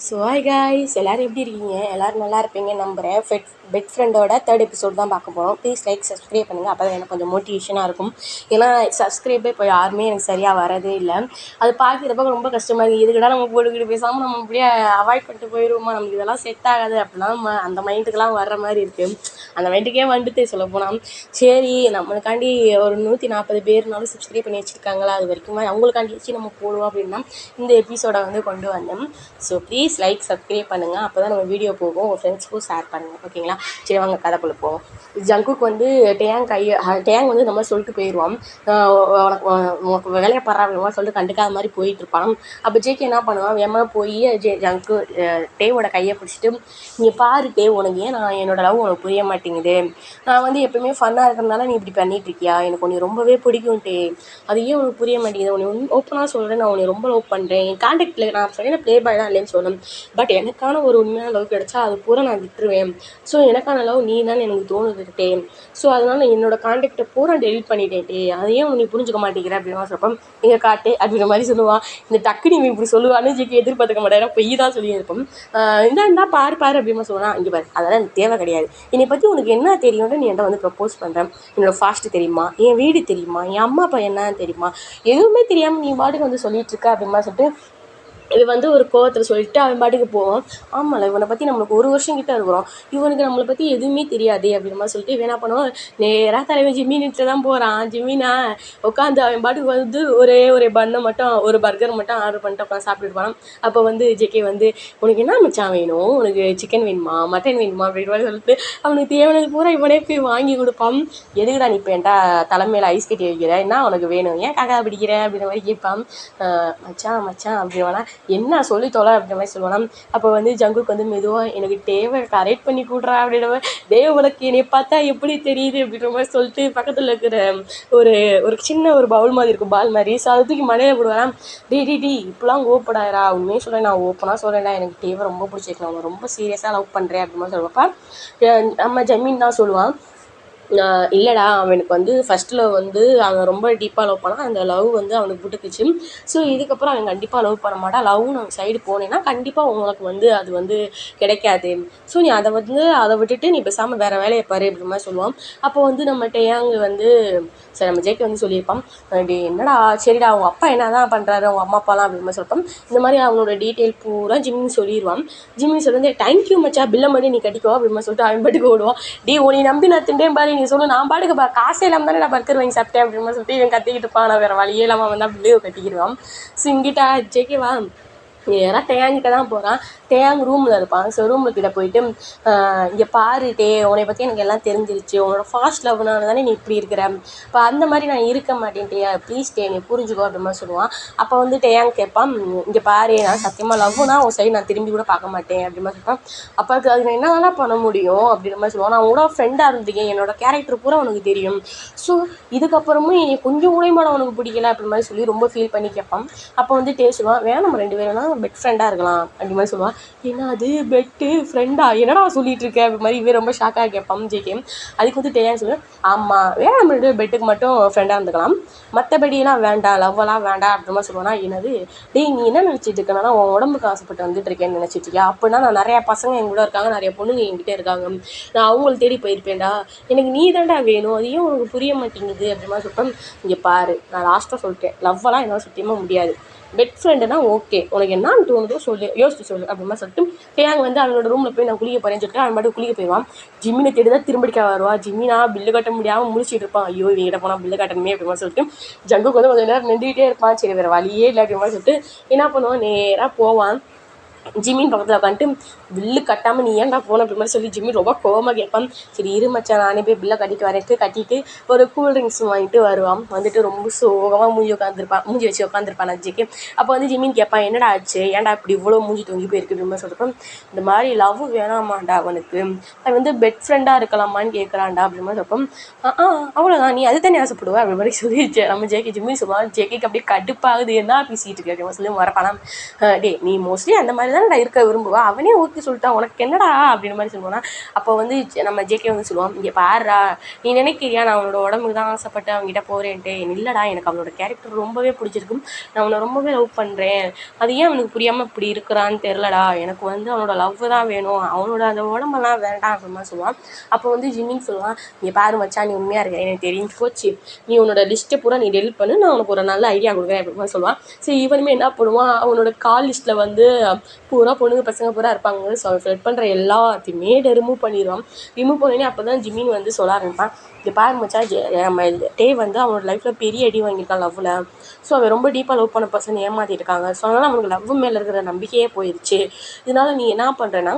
So hi guys, எல்லோரும் எப்படி இருக்கீங்க? எல்லோரும் நல்லா இருப்பீங்கன்னு நம்புகிறேன். பெட் ஃப்ரெண்டோட 3rd எபிசோட் தான் பார்க்க போகிறோம். ப்ளீஸ் லைக் சப்ஸ்கிரைப் பண்ணுங்கள், அப்போ தான் எனக்கு கொஞ்சம் மோட்டிவேஷனாக இருக்கும். ஏன்னா சப்ஸ்கிரைபே இப்போ யாருமே எனக்கு சரியாக வரதே இல்லை. அது பார்க்குறப்ப ரொம்ப கஷ்டமாக இருக்குது. இதுக்கிட்ட நம்ம போட்டுக்கிட்டு பேசாமல் நம்ம அப்படியே அவாய்ட் பண்ணிட்டு போயிடுவோமா, நமக்கு இதெல்லாம் செட் ஆகாது அப்படிலாம் அந்த மைண்டுக்கெலாம் வர்ற மாதிரி இருக்குது. அந்த மைண்டுக்கே வந்துட்டு சொல்ல போனால் சரி, நம்மளுக்காண்டி ஒரு 140 பேர்னாலும் சப்ஸ்கிரைப் பண்ணி வச்சுருக்காங்களா, அது வரைக்கும் அவங்களுக்காண்டி வச்சு நம்ம போடுவோம் அப்படின்னா இந்த எபிசோடை வந்து கொண்டு வந்தேன். ஸோ ப்ளீஸ் லைக் சப்ஸ்கிரைப் பண்ணுங்கள், அப்போ தான் நம்ம வீடியோ போகும். உங்கள் ஃப்ரெண்ட்ஸ்க்கும் ஷேர் பண்ணுங்கள், ஓகேங்களா? சரி வாங்க கதைக்குள்ள போவோம். ஜங்குக்கு வந்து டேங் வந்து இந்த மாதிரி சொல்லிட்டு போயிடுவான். உனக்கு வேலையை படுறா அப்படிமா சொல்லிட்டு கண்டுக்காத மாதிரி போயிட்டுருப்பான். அப்போ ஜேகே என்ன பண்ணுவான், வேகமாக போய் ஜங்கு டேவோட கையை பிடிச்சிட்டு, நீங்கள் பாரு டேவ், உனக்கு ஏன் நான் என்னோட லவ் உனக்கு புரிய மாட்டேங்குது. நான் வந்து எப்பவுமே ஃபன்னாக இருக்கிறதுனால நீ இப்படி பண்ணிகிட்ருக்கியா, எனக்கு உன்னை ரொம்பவே பிடிக்கும் டே, அது ஏன் உனக்கு புரிய மாட்டேங்குது. உன்னை ஓப்பனாக சொல்கிறேன், நான் உன்னை ரொம்ப லவ் பண்ணுறேன். என் கான்டாக்டில் நான் சொன்னேன் ப்ளே பாய் தான் இல்லைன்னு சொல்லணும், பட் எனக்கான ஒரு உண்மையான லவ் கிடச்சா அது பூரா நான் விட்டுருவேன். ஸோ எனக்கான லவ் நீ தான் எனக்கு தோணுதுட்டே. ஸோ அதனால் என்னோட கான்டாக்டை பூரா டெலிட் பண்ணிட்டேன்ட்டே, அதையும் நீ புரிஞ்சுக்க மாட்டேங்கிற அப்படின்னா சொல்கிறப்ப இங்கே காட்டு அப்படின்ற மாதிரி சொல்லுவான். இந்த டக்கு நீ இப்படி சொல்லுவான்னு ஜிக்கு எதிர்பார்த்துக்க மாட்டேன், பொய் தான் சொல்லியிருப்போம். இந்தா பாரு பாரு அப்படிமா சொல்லுவான். இங்கே பாரு, அதெல்லாம் எனக்கு தேவை கிடையாது. என்னை பற்றி உனக்கு என்ன தெரியும்னு நீ என்கிட்ட வந்து ப்ரப்போஸ் பண்ணுறேன். என்னோடய ஃபாஸ்ட்டு தெரியுமா, என் வீடு தெரியுமா, என் அம்மா அப்பா என்னன்னு தெரியுமா, எதுவுமே தெரியாமல் நீ பாட்டுக்கு வந்து சொல்லிட்டு இருக்க அப்படிமா சொல்லிட்டு இது வந்து ஒரு கோவத்தில் சொல்லிட்டு அவன் பாட்டுக்கு போவோம். ஆமாம்ல, இவனை பற்றி நம்மளுக்கு 1 வருஷம் கிட்ட இருக்கிறோம், இவனுக்கு நம்மளை பற்றி எதுவுமே தெரியாது அப்படின்ற மாதிரி சொல்லிட்டு இவன் என்ன பண்ணுவான், நேராக தலைவன் ஜிம்மின்ட்டு தான் போகிறான். ஜிம்மினா உட்காந்து அவன் பாட்டுக்கு வந்து ஒரு பண்ணை மட்டும், ஒரு பர்கர் மட்டும் ஆர்டர் பண்ணிட்டு உட்காந்து சாப்பிட்டுட்டு போனான். அப்போ வந்து ஜேகே வந்து, உனக்கு என்ன மச்சான் வேணும், உனக்கு சிக்கன் வேணுமா, மட்டன் வேணுமா அப்படின்ற மாதிரி சொல்லிட்டு அவனுக்கு தேவையானது பூரா இவனே போய் வாங்கி கொடுப்பான். எதுக்குடா நீ இப்போ என்கிட்ட தலைமையில் ஐஸ் கட்டி வைக்கிற, என்ன உனக்கு வேணும், ஏன் காக்கா பிடிக்கிற அப்படின்ற மாதிரி கேட்பான். மச்சான் மச்சான் அப்படின்னா என்ன சொல்லி தொலை அப்படின்ற மாதிரி சொல்லுவானா. அப்போ வந்து ஜங்குக்கு வந்து மெதுவாக எனக்கு டேவை கரெக்ட் பண்ணி கூடுறா அப்படின்ற மாதிரி, டேவ் உனக்கு என்னை பார்த்தா எப்படி தெரியுது அப்படின்ற மாதிரி சொல்லிட்டு பக்கத்தில் இருக்கிற ஒரு சின்ன ஒரு பவுல் மாதிரி இருக்கும், பால் மாதிரி. ஸோ அது தூக்கி மழையை போடுவானா. டி இப்பெல்லாம் ஓப்படாயிரா, உண்மையே சொல்கிறேன், நான் ஓப்பனாக சொல்கிறேன்டா, எனக்கு டேவை ரொம்ப பிடிச்சிருக்கு, நான் ரொம்ப சீரியஸாக லவ் பண்ணுறேன் அப்படின்னு மாதிரி சொல்லுவாப்பா. நம்ம ஜமீன் தான் சொல்லுவான், இல்லைடா அவனுக்கு வந்து ஃபஸ்ட் லவ் வந்து அவன் ரொம்ப டீப்பாக லவ் பண்ணால், அந்த லவ் வந்து அவனுக்கு பிடிச்சிச்சு. ஸோ இதுக்கப்புறம் அவன் கண்டிப்பாக லவ் பண்ண மாட்டான். லவ்னு அவன் சைடு போனேன்னா கண்டிப்பாக உங்களுக்கு வந்து அது வந்து கிடைக்காது. ஸோ நீ அதை விட்டுட்டு நீ பேசாமல் வேறு வேலையை பாரு அப்படின்ற மாதிரி சொல்லுவான். அப்போ வந்து நம்ம டேயாங் வந்து சரி நம்ம ஜேகே வந்து சொல்லியிருப்பான், என்னடா சரிடா அவங்க அப்பா என்ன தான் பண்ணுறாரு, அவங்க அம்மா அப்பாலாம் அப்படின்ற மாதிரி சொல்லிப்பான். இந்த மாதிரி அவனோட டீட்டெயில் பூரா ஜிம்மின்னு சொல்லிடுவான். ஜிம்மின்னு சொல்லி தேங்க்யூ மச்சா, பில்லை மட்டும் நீ கட்டிக்கோ அப்படின்னு சொல்லிட்டு அவன் பாட்டுக்கு ஓடுவான். உன்னை நம்பி நான் திண்டேன் பாரு, நீ சொல்லு, நான் பாட்டுக்கு காசே இல்லாமல் தானே நான் பர்கர் வாங்கி சாப்பிட்டேன் அப்படின்னு சொல்லிட்டு இவன் கத்திக்கிட்டு இருப்பான். நான் வேறு வழியே இல்லாமல் வந்து அப்படியே கட்டிக்கிடுவான். ஸோ இங்கிட்ட ஜேகேவா நேராக டேங்கிட்ட தான் போகிறான். டேங் ரூமில் இருப்பான். ஸோ ரூமில் கிட்ட போயிட்டு, இங்கே பாரு டே, உன்னை பற்றி எனக்கு எல்லாம் தெரிஞ்சிருச்சு, உன்னோட ஃபாஸ்ட் லவ்னால தானே நீ இப்படி இருக்கிற, இப்போ அந்த மாதிரி நான் இருக்க மாட்டேன் டே, ப்ளீஸ் டே நீ புரிஞ்சுக்கோ அப்படின்ற மாதிரி சொல்லுவான். அப்போ வந்து டேங் கேட்பான், இங்கே பாரு நான் சத்தியமாக லவ்னா உன் சைடு நான் திரும்பி கூட பார்க்க மாட்டேன் அப்படின்ற மாதிரி சொல்லிப்பான். அப்போ அது நான் என்ன பண்ண முடியும் அப்படின்ற மாதிரி சொல்லுவான். நான் உங்களோட ஃப்ரெண்டாக இருந்தீங்க, என்னோட கேரக்டர் பூரா உனக்கு தெரியும், ஸோ இதுக்கப்புறமும் என்னை கொஞ்சம் கூட உனக்கு பிடிக்கல அப்படின்ற மாதிரி சொல்லி ரொம்ப ஃபீல் பண்ணி கேட்பான். அப்போ வந்து டே சொல்லுவான், வேணாம் நம்ம 2 பேரும் பெட் ஃப்ரெண்டாக இருக்கலாம் அப்படி மாதிரி சொல்லுவான். ஏன்னா அது பெட்டு ஃப்ரெண்டா, என்னடா சொல்லிட்டு இருக்க அப்படி மாதிரி இவன் ரொம்ப ஷாக்காக கேட்பான் ஜேகே. அதுக்கு வந்து டேயான்னு சொல்லுவேன், ஆமாம் வேணாம் நம்ம 2 பெட்டுக்கு மட்டும் ஃப்ரெண்டாக இருந்துக்கலாம், மற்றபடியெல்லாம் வேண்டாம், லவ்வெல்லாம் வேண்டாம் அப்படி மாதிரி சொல்லுவானா. என்னது டே நீ என்ன நினச்சிட்டு இருக்கேன்னா உன் உடம்புக்கு ஆசைப்பட்டு வந்துட்டு இருக்கேன்னு நினச்சிட்டு இருக்கியா, அப்படின்னா நான் நிறையா பசங்க என் கூட இருக்காங்க, நிறைய பொண்ணுங்க என்கிட்ட இருக்காங்க, நான் அவங்கள தேடி போயிருப்பேன்டா, எனக்கு நீ தான்டா வேணும், அதையும் உனக்கு புரிய மாட்டேங்குது அப்படி மாதிரி சொல்லிட்டேன். இங்கே பாரு நான் லாஸ்ட்டாக சொல்லிட்டேன், லவ்வெல்லாம் என்னால் சத்தியமாக முடியாது, பெட் ஃப்ரெண்டுனா ஓகே, உனக்கு என்னன்னு தோணுதோ சொல்லு, யோசிச்சு சொல்லு அப்படிமா சொல்லிட்டு டேயாங் வந்து அவனோட ரூமில் போய் நான் குளிக்க போகிறேன்னு சொல்லிட்டு அவன் பாட்டு குளிக்க போயிடுவான். ஜிம்மினை தேடி தான் திரும்பிக்க வருவா. ஜிம்மினா பில்லு கட்ட முடியாமல் முடிச்சுட்டு இருப்பான். ஐயோ இவங்கிட்ட போனால் பில்லு கட்டணுமே அப்படிமா சொல்லிட்டு ஜங்குக்கு வந்து கொஞ்சம் நேரம் நின்றுக்கிட்டே இருப்பான். சரி வேறு வழியே இல்லை அப்படிமா சொல்லிட்டு என்ன பண்ணுவான், நேராக போவான். ஜிம்மின் பக்கத்தில் உட்காந்துட்டு, பில்லு கட்டாமல் நீ ஏன்டா போன அப்படி மாதிரி சொல்லி ஜிம்மி ரொம்ப கோவமாக கேட்பான். சரி இரு மச்சான் நானே போய் பில்லை கட்டிட்டு வரேன்ட்டு கட்டிட்டு ஒரு கூல் ட்ரிங்க்ஸ் வாங்கிட்டு வருவான். வந்துட்டு ரொம்ப சோகமாக மூஞ்சி வச்சு உட்காந்துருப்பான் அஜிக்கு. அப்போ வந்து ஜிம்மின் கேட்பான், என்னடா ஆச்சு, ஏன்டா இப்படி இவ்வளோ மூஞ்சி தொங்கி போயிருக்கு அப்படின்னு மாதிரி சொல்லிட்டு, இந்த மாதிரி லவ் வேணாமாண்டா அவனுக்கு, அவன் வந்து பெட் ஃப்ரெண்டாக இருக்கலாமான்னு கேட்குறான்டா அப்படி மாதிரி சொல்லிப்போம். அவ்வளோதான், நீ அது தானே ஆசைப்படுவா அப்படி மாதிரி சொல்லிடுச்சு நம்ம ஜிம்மி சொல்லுவான். ஜேகேக்கு அப்படியே கடுப்பாகுது, என்ன பேசிகிட்டு இருக்கு அப்படின்னு சொல்லி வரப்பானா. டே நீ மோஸ்ட்லி அந்த மாதிரி தானடா இருக்க விரும்புவா, அவனே ஓகே சொல்லிட்டான், உனக்கு என்னடா அப்படின்ற மாதிரி சொல்லுவானா. அப்போ வந்து நம்ம ஜேகே வந்து சொல்லுவான், இங்கே பாருடா, நீ நினைக்கிறியா நான் அவனோட உடம்புக்கு தான் ஆசைப்பட்டு அவங்ககிட்ட போகிறேன்ட்டு, இல்லைடா எனக்கு அவனோட கேரக்டர் ரொம்பவே பிடிச்சிருக்கும், நான் அவனை ரொம்பவே லவ் பண்ணுறேன், அது ஏன் அவனுக்கு புரியாமல் இப்படி இருக்கிறான்னு தெரிலடா, எனக்கு வந்து அவனோட லவ் தான் வேணும், அவனோட அந்த உடம்பெல்லாம் வேண்டாம் அப்படிமா சொல்லுவான். அப்போ வந்து ஜிமின் சொல்லுவான், இங்கே பாரு மச்சான், நீ உண்மையாக இருக்க எனக்கு தெரிஞ்சு போச்சு, நீ உன்னோட லிஸ்ட்டை பூரா நீ டெலிட் பண்ணு, நான் உனக்கு ஒரு நல்ல ஐடியா கொடுக்குறேன் அப்படிமா சொல்லுவான். சரி இவனுமே என்ன பண்ணுவான், அவனோட கால் லிஸ்ட்டில் வந்து பூரா பொண்ணுங்க பசங்க பூரா இருப்பாங்க, செலக்ட் பண்ணுற எல்லாத்தையுமே ரிமூவ் பண்ணிடுவான். ரிமூவ் பண்ணி அப்போ தான் ஜிமின் வந்து சொல்ல ஆரம்பிப்பான், இங்கே பாரு மச்சான், நம்ம டே வந்து அவனோட லைஃப்பில் பெரிய அடி வாங்கியிருக்கான் லவ்வில். ஸோ அவன் ரொம்ப டீப்பாக லவ் பண்ண பர்சன் ஏமாற்றிருக்காங்க. ஸோ அதனால் அவனுக்கு லவ் மேலே இருக்கிற நம்பிக்கையே போயிடுச்சு. இதனால் நீ என்ன பண்ணுறேன்னா,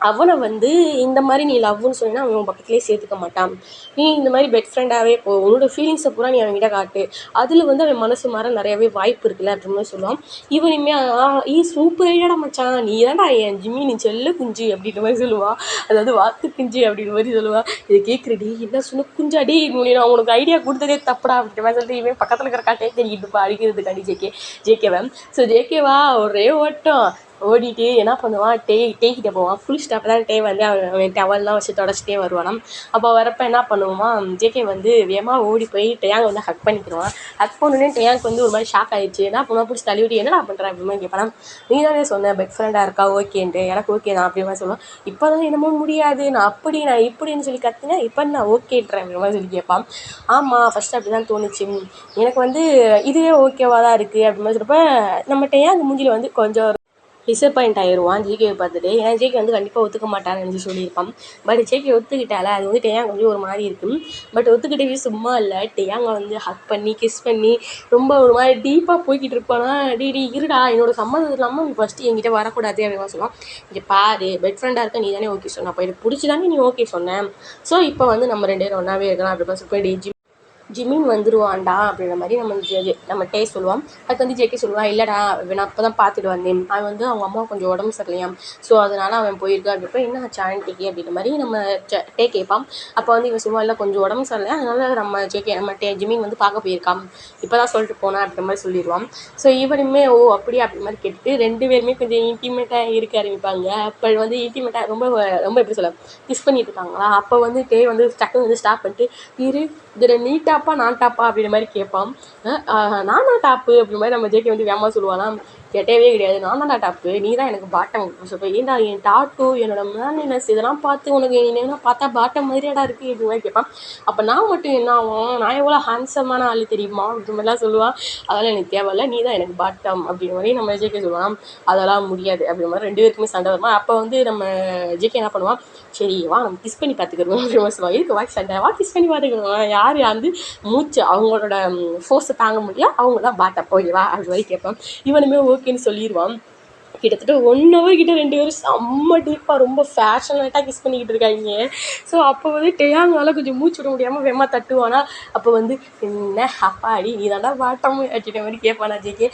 அவனை வந்து இந்த மாதிரி நீ லவ்னு சொன்னா அவன் பக்கத்துலேயே சேர்த்துக்க மாட்டான், நீ இந்த மாதிரி பெட் ஃப்ரெண்டாகவே போ, உன்னோட ஃபீலிங்ஸை பூரா நீ அவன்கிட்ட காட்டு, அதில் வந்து அவன் மனசு மாற நிறையவே வாய்ப்பு இருக்குல்ல அப்படின்னு மாதிரி சொல்லுவான். இவனுமே சூப்பர் ஐடியாடா மச்சான், நீ தான்டா என் ஜிம்மி, நீ செல்ல குஞ்சு அப்படின்ற மாதிரி சொல்லுவான், அதாவது வாத்து குஞ்சு அப்படின்ற மாதிரி சொல்லுவான். இதை கேட்குறடி என்ன சொன்ன குஞ்சாடி, நான் உனக்கு ஐடியா கொடுத்ததே தப்புடா அப்படின்ற மாதிரி சொல்லிட்டு இவன் பக்கத்தில் இருக்கிற காட்டே தெரிக்கிட்டுப்பா அடிக்கிறதுக்காண்டி ஜேகேவன். ஸோ ஜேகேவா ஒரே ஓட்டம் ஓடிட்டு என்ன பண்ணுவான், டேக்கிட்ட போவான். ஃபுல் ஸ்டாப் தான் டே வந்து அவன் டவல்லாம் வச்சு தொடச்சிட்டே வருவானாம். அப்போ வரப்போ என்ன பண்ணுவான், ஜேகே வந்து வேகமாக ஓடி போய் டேயாங்க வந்து ஹக் பண்ணிக்கிடுவான். ஹக் பண்ணோன்னே டேயாங்க்கு வந்து ஒரு மாதிரி ஷாக் ஆகிடுச்சு. என்ன பண்ணுவான், பிடிச்சி தள்ளிவிட்டு என்னடா பண்ணுறேன் அப்படின்னு கேட்பான். நீ தானே சொன்னேன் பெட் ஃப்ரெண்டாக இருக்கா ஓகேன்ட்டு, எனக்கு ஓகே தான் அப்படி மாதிரி சொல்லுவான். இப்போ தான் என்னமோ முடியாது, நான் இப்படின்னு சொல்லி கற்றுனேன், இப்போ நான் ஓகேன்றேன் அப்படி மாதிரி சொல்லி கேட்பான். ஆமாம் ஃபஸ்ட்டு அப்படி தான் தோணுச்சு, எனக்கு வந்து இதுவே ஓகேவாக தான் இருக்குது அப்படி மாதிரி சொல்கிறப்ப நம்ம டேயாங்க மூஞ்சியில் வந்து கொஞ்சம் டிசப்பாயிண்ட் ஆயிடுவான் ஜேகேவை பார்த்துட்டு. ஏன்னா ஜேகே வந்து கண்டிப்பாக ஒத்துக்க மாட்டான்னு நினச்சி சொல்லியிருப்பான். பட் ஜேகே ஒத்துக்கிட்டால, அது வந்து டேயாங்க கொஞ்சம் ஒரு மாதிரி இருக்கும். பட் ஒத்துக்கிட்டவே சும்மா இல்லை, டேயாங்க வந்து ஹக் பண்ணி கிஸ் பண்ணி ரொம்ப ஒரு மாதிரி டீப்பாக போய்கிட்டு இருப்பானா. டி இருடா, என்னோட சம்மந்தம் இல்லாமல் நீ ஃபஸ்ட்டு என்கிட்ட வரக்கூடாது அப்படின்னு சொல்லுவான். இங்கே பாரு, பெட் ஃப்ரெண்டாக இருக்க நீ தானே ஓகே சொன்ன, அப்போ எனக்கு பிடிச்சி தானே நீ ஓகே சொன்னேன், ஸோ இப்போ வந்து நம்ம 2 பேரும் ஒன்றாவே இருக்கலாம் அப்படின்னு சொல்லி ஜிமின் வந்துடுவான்டா அப்படின்ற மாதிரி நம்ம டே சொல்லுவான். அதுக்கு வந்து ஜேகே சொல்லுவான், இல்லைடா நான் அப்போ தான் பார்த்துட்டு வந்தேன், அவன் வந்து அவங்க அம்மா கொஞ்சம் உடம்பு சரியில்லையாம், ஸோ அதனால் அவன் போயிருக்கா அப்படிப்போ என்ன ஆச்சு ஆண்டிக்கு அப்படின்ற மாதிரி நம்ம டே கேட்பான். அப்போ வந்து இவன் சொல்லுவான், இல்லை கொஞ்சம் உடம்பு சரியில்லை, அதனால் நம்ம ஜிமின் வந்து பார்க்க போயிருக்கான், இப்போ தான் சொல்லிட்டு போனான் அப்படின்ற மாதிரி சொல்லிடுவான். ஸோ இவனுமே அப்படி மாதிரி கேட்டு 2 பேருமே கொஞ்சம் இன்டிமேட்டாக இருக்க ஆரம்பிப்பாங்க. அப்போ வந்து இன்டிமேட்டாக ரொம்ப ரொம்ப எப்படி சொல்ல கிஸ் பண்ணிட்டு இருக்காங்களா. அப்போ வந்து டே வந்து டக்குன்னு வந்து ஸ்டாப் பண்ணிட்டு, இதில் நீ டாப்பா நான் டாப்பா அப்படின்ற மாதிரி கேட்பான். நானா டாப்பு அப்படின்ற மாதிரி நம்ம ஜேகே வந்து வேகமாக சொல்லுவானா. கேட்டவே கிடையாது, நான் தான்டா டாப்பு, நீ தான் எனக்கு பாட்டம் சொல்லுவேன். ஏன்டா என் டாட்டு என்னோட மேனினஸ் இதெல்லாம் பார்த்து உனக்கு என்ன பார்த்தா பாட்டம் மாதிரியாடா இருக்குது இப்படி மாதிரி கேட்பான். அப்போ நான் மட்டும் என்ன ஆகும், நான் எவ்வளோ ஹேண்ட்ஸமான ஆள் தெரியுமா அப்படின்ற மாதிரிலாம் சொல்லுவான். அதெல்லாம் எனக்கு தேவையில்ல, நீ தான் எனக்கு பாட்டம் அப்படின்ற மாதிரி நம்ம ஜேகே சொல்லுவான். அதெல்லாம் முடியாது அப்படின்ற மாதிரி 2 பேருக்குமே சண்டை வருமா. அப்போ வந்து நம்ம ஜேகே என்ன பண்ணுவான், சரி வா நம்ம கிஸ் பண்ணி பார்த்துக்கிறோம் அப்படின்னு சொல்லுவான். இதுக்கு வாய்ஸ் சண்டை, வா கிஸ் பண்ணி பார்த்துக்கிறோம், யார் வந்து மூச்சு அவங்களோட ஃபோர்ஸை தாங்க முடியும் அவங்க தான் பாட்டம் ஓகேவா அப்படி மாதிரி கேட்பான். இவனுமே ஓகேன்னு சொல்லிடுவான். கிட்டத்தட்ட 1 hour கிட்ட 2 பேரும் செம்ம டீப்பாக ரொம்ப ஃபேஷனேட்டாக கிஸ் பண்ணிக்கிட்டு இருக்காங்க. ஸோ அப்போ வந்து டேயாங்கால கொஞ்சம் மூச்சு விட முடியாமல் வேகமாக தட்டுவானா. அப்போ வந்து என்ன அப்பாடி நீ தாண்டா பாட்டம் அப்படின்ற மாதிரி கேட்பானா ஜேகே.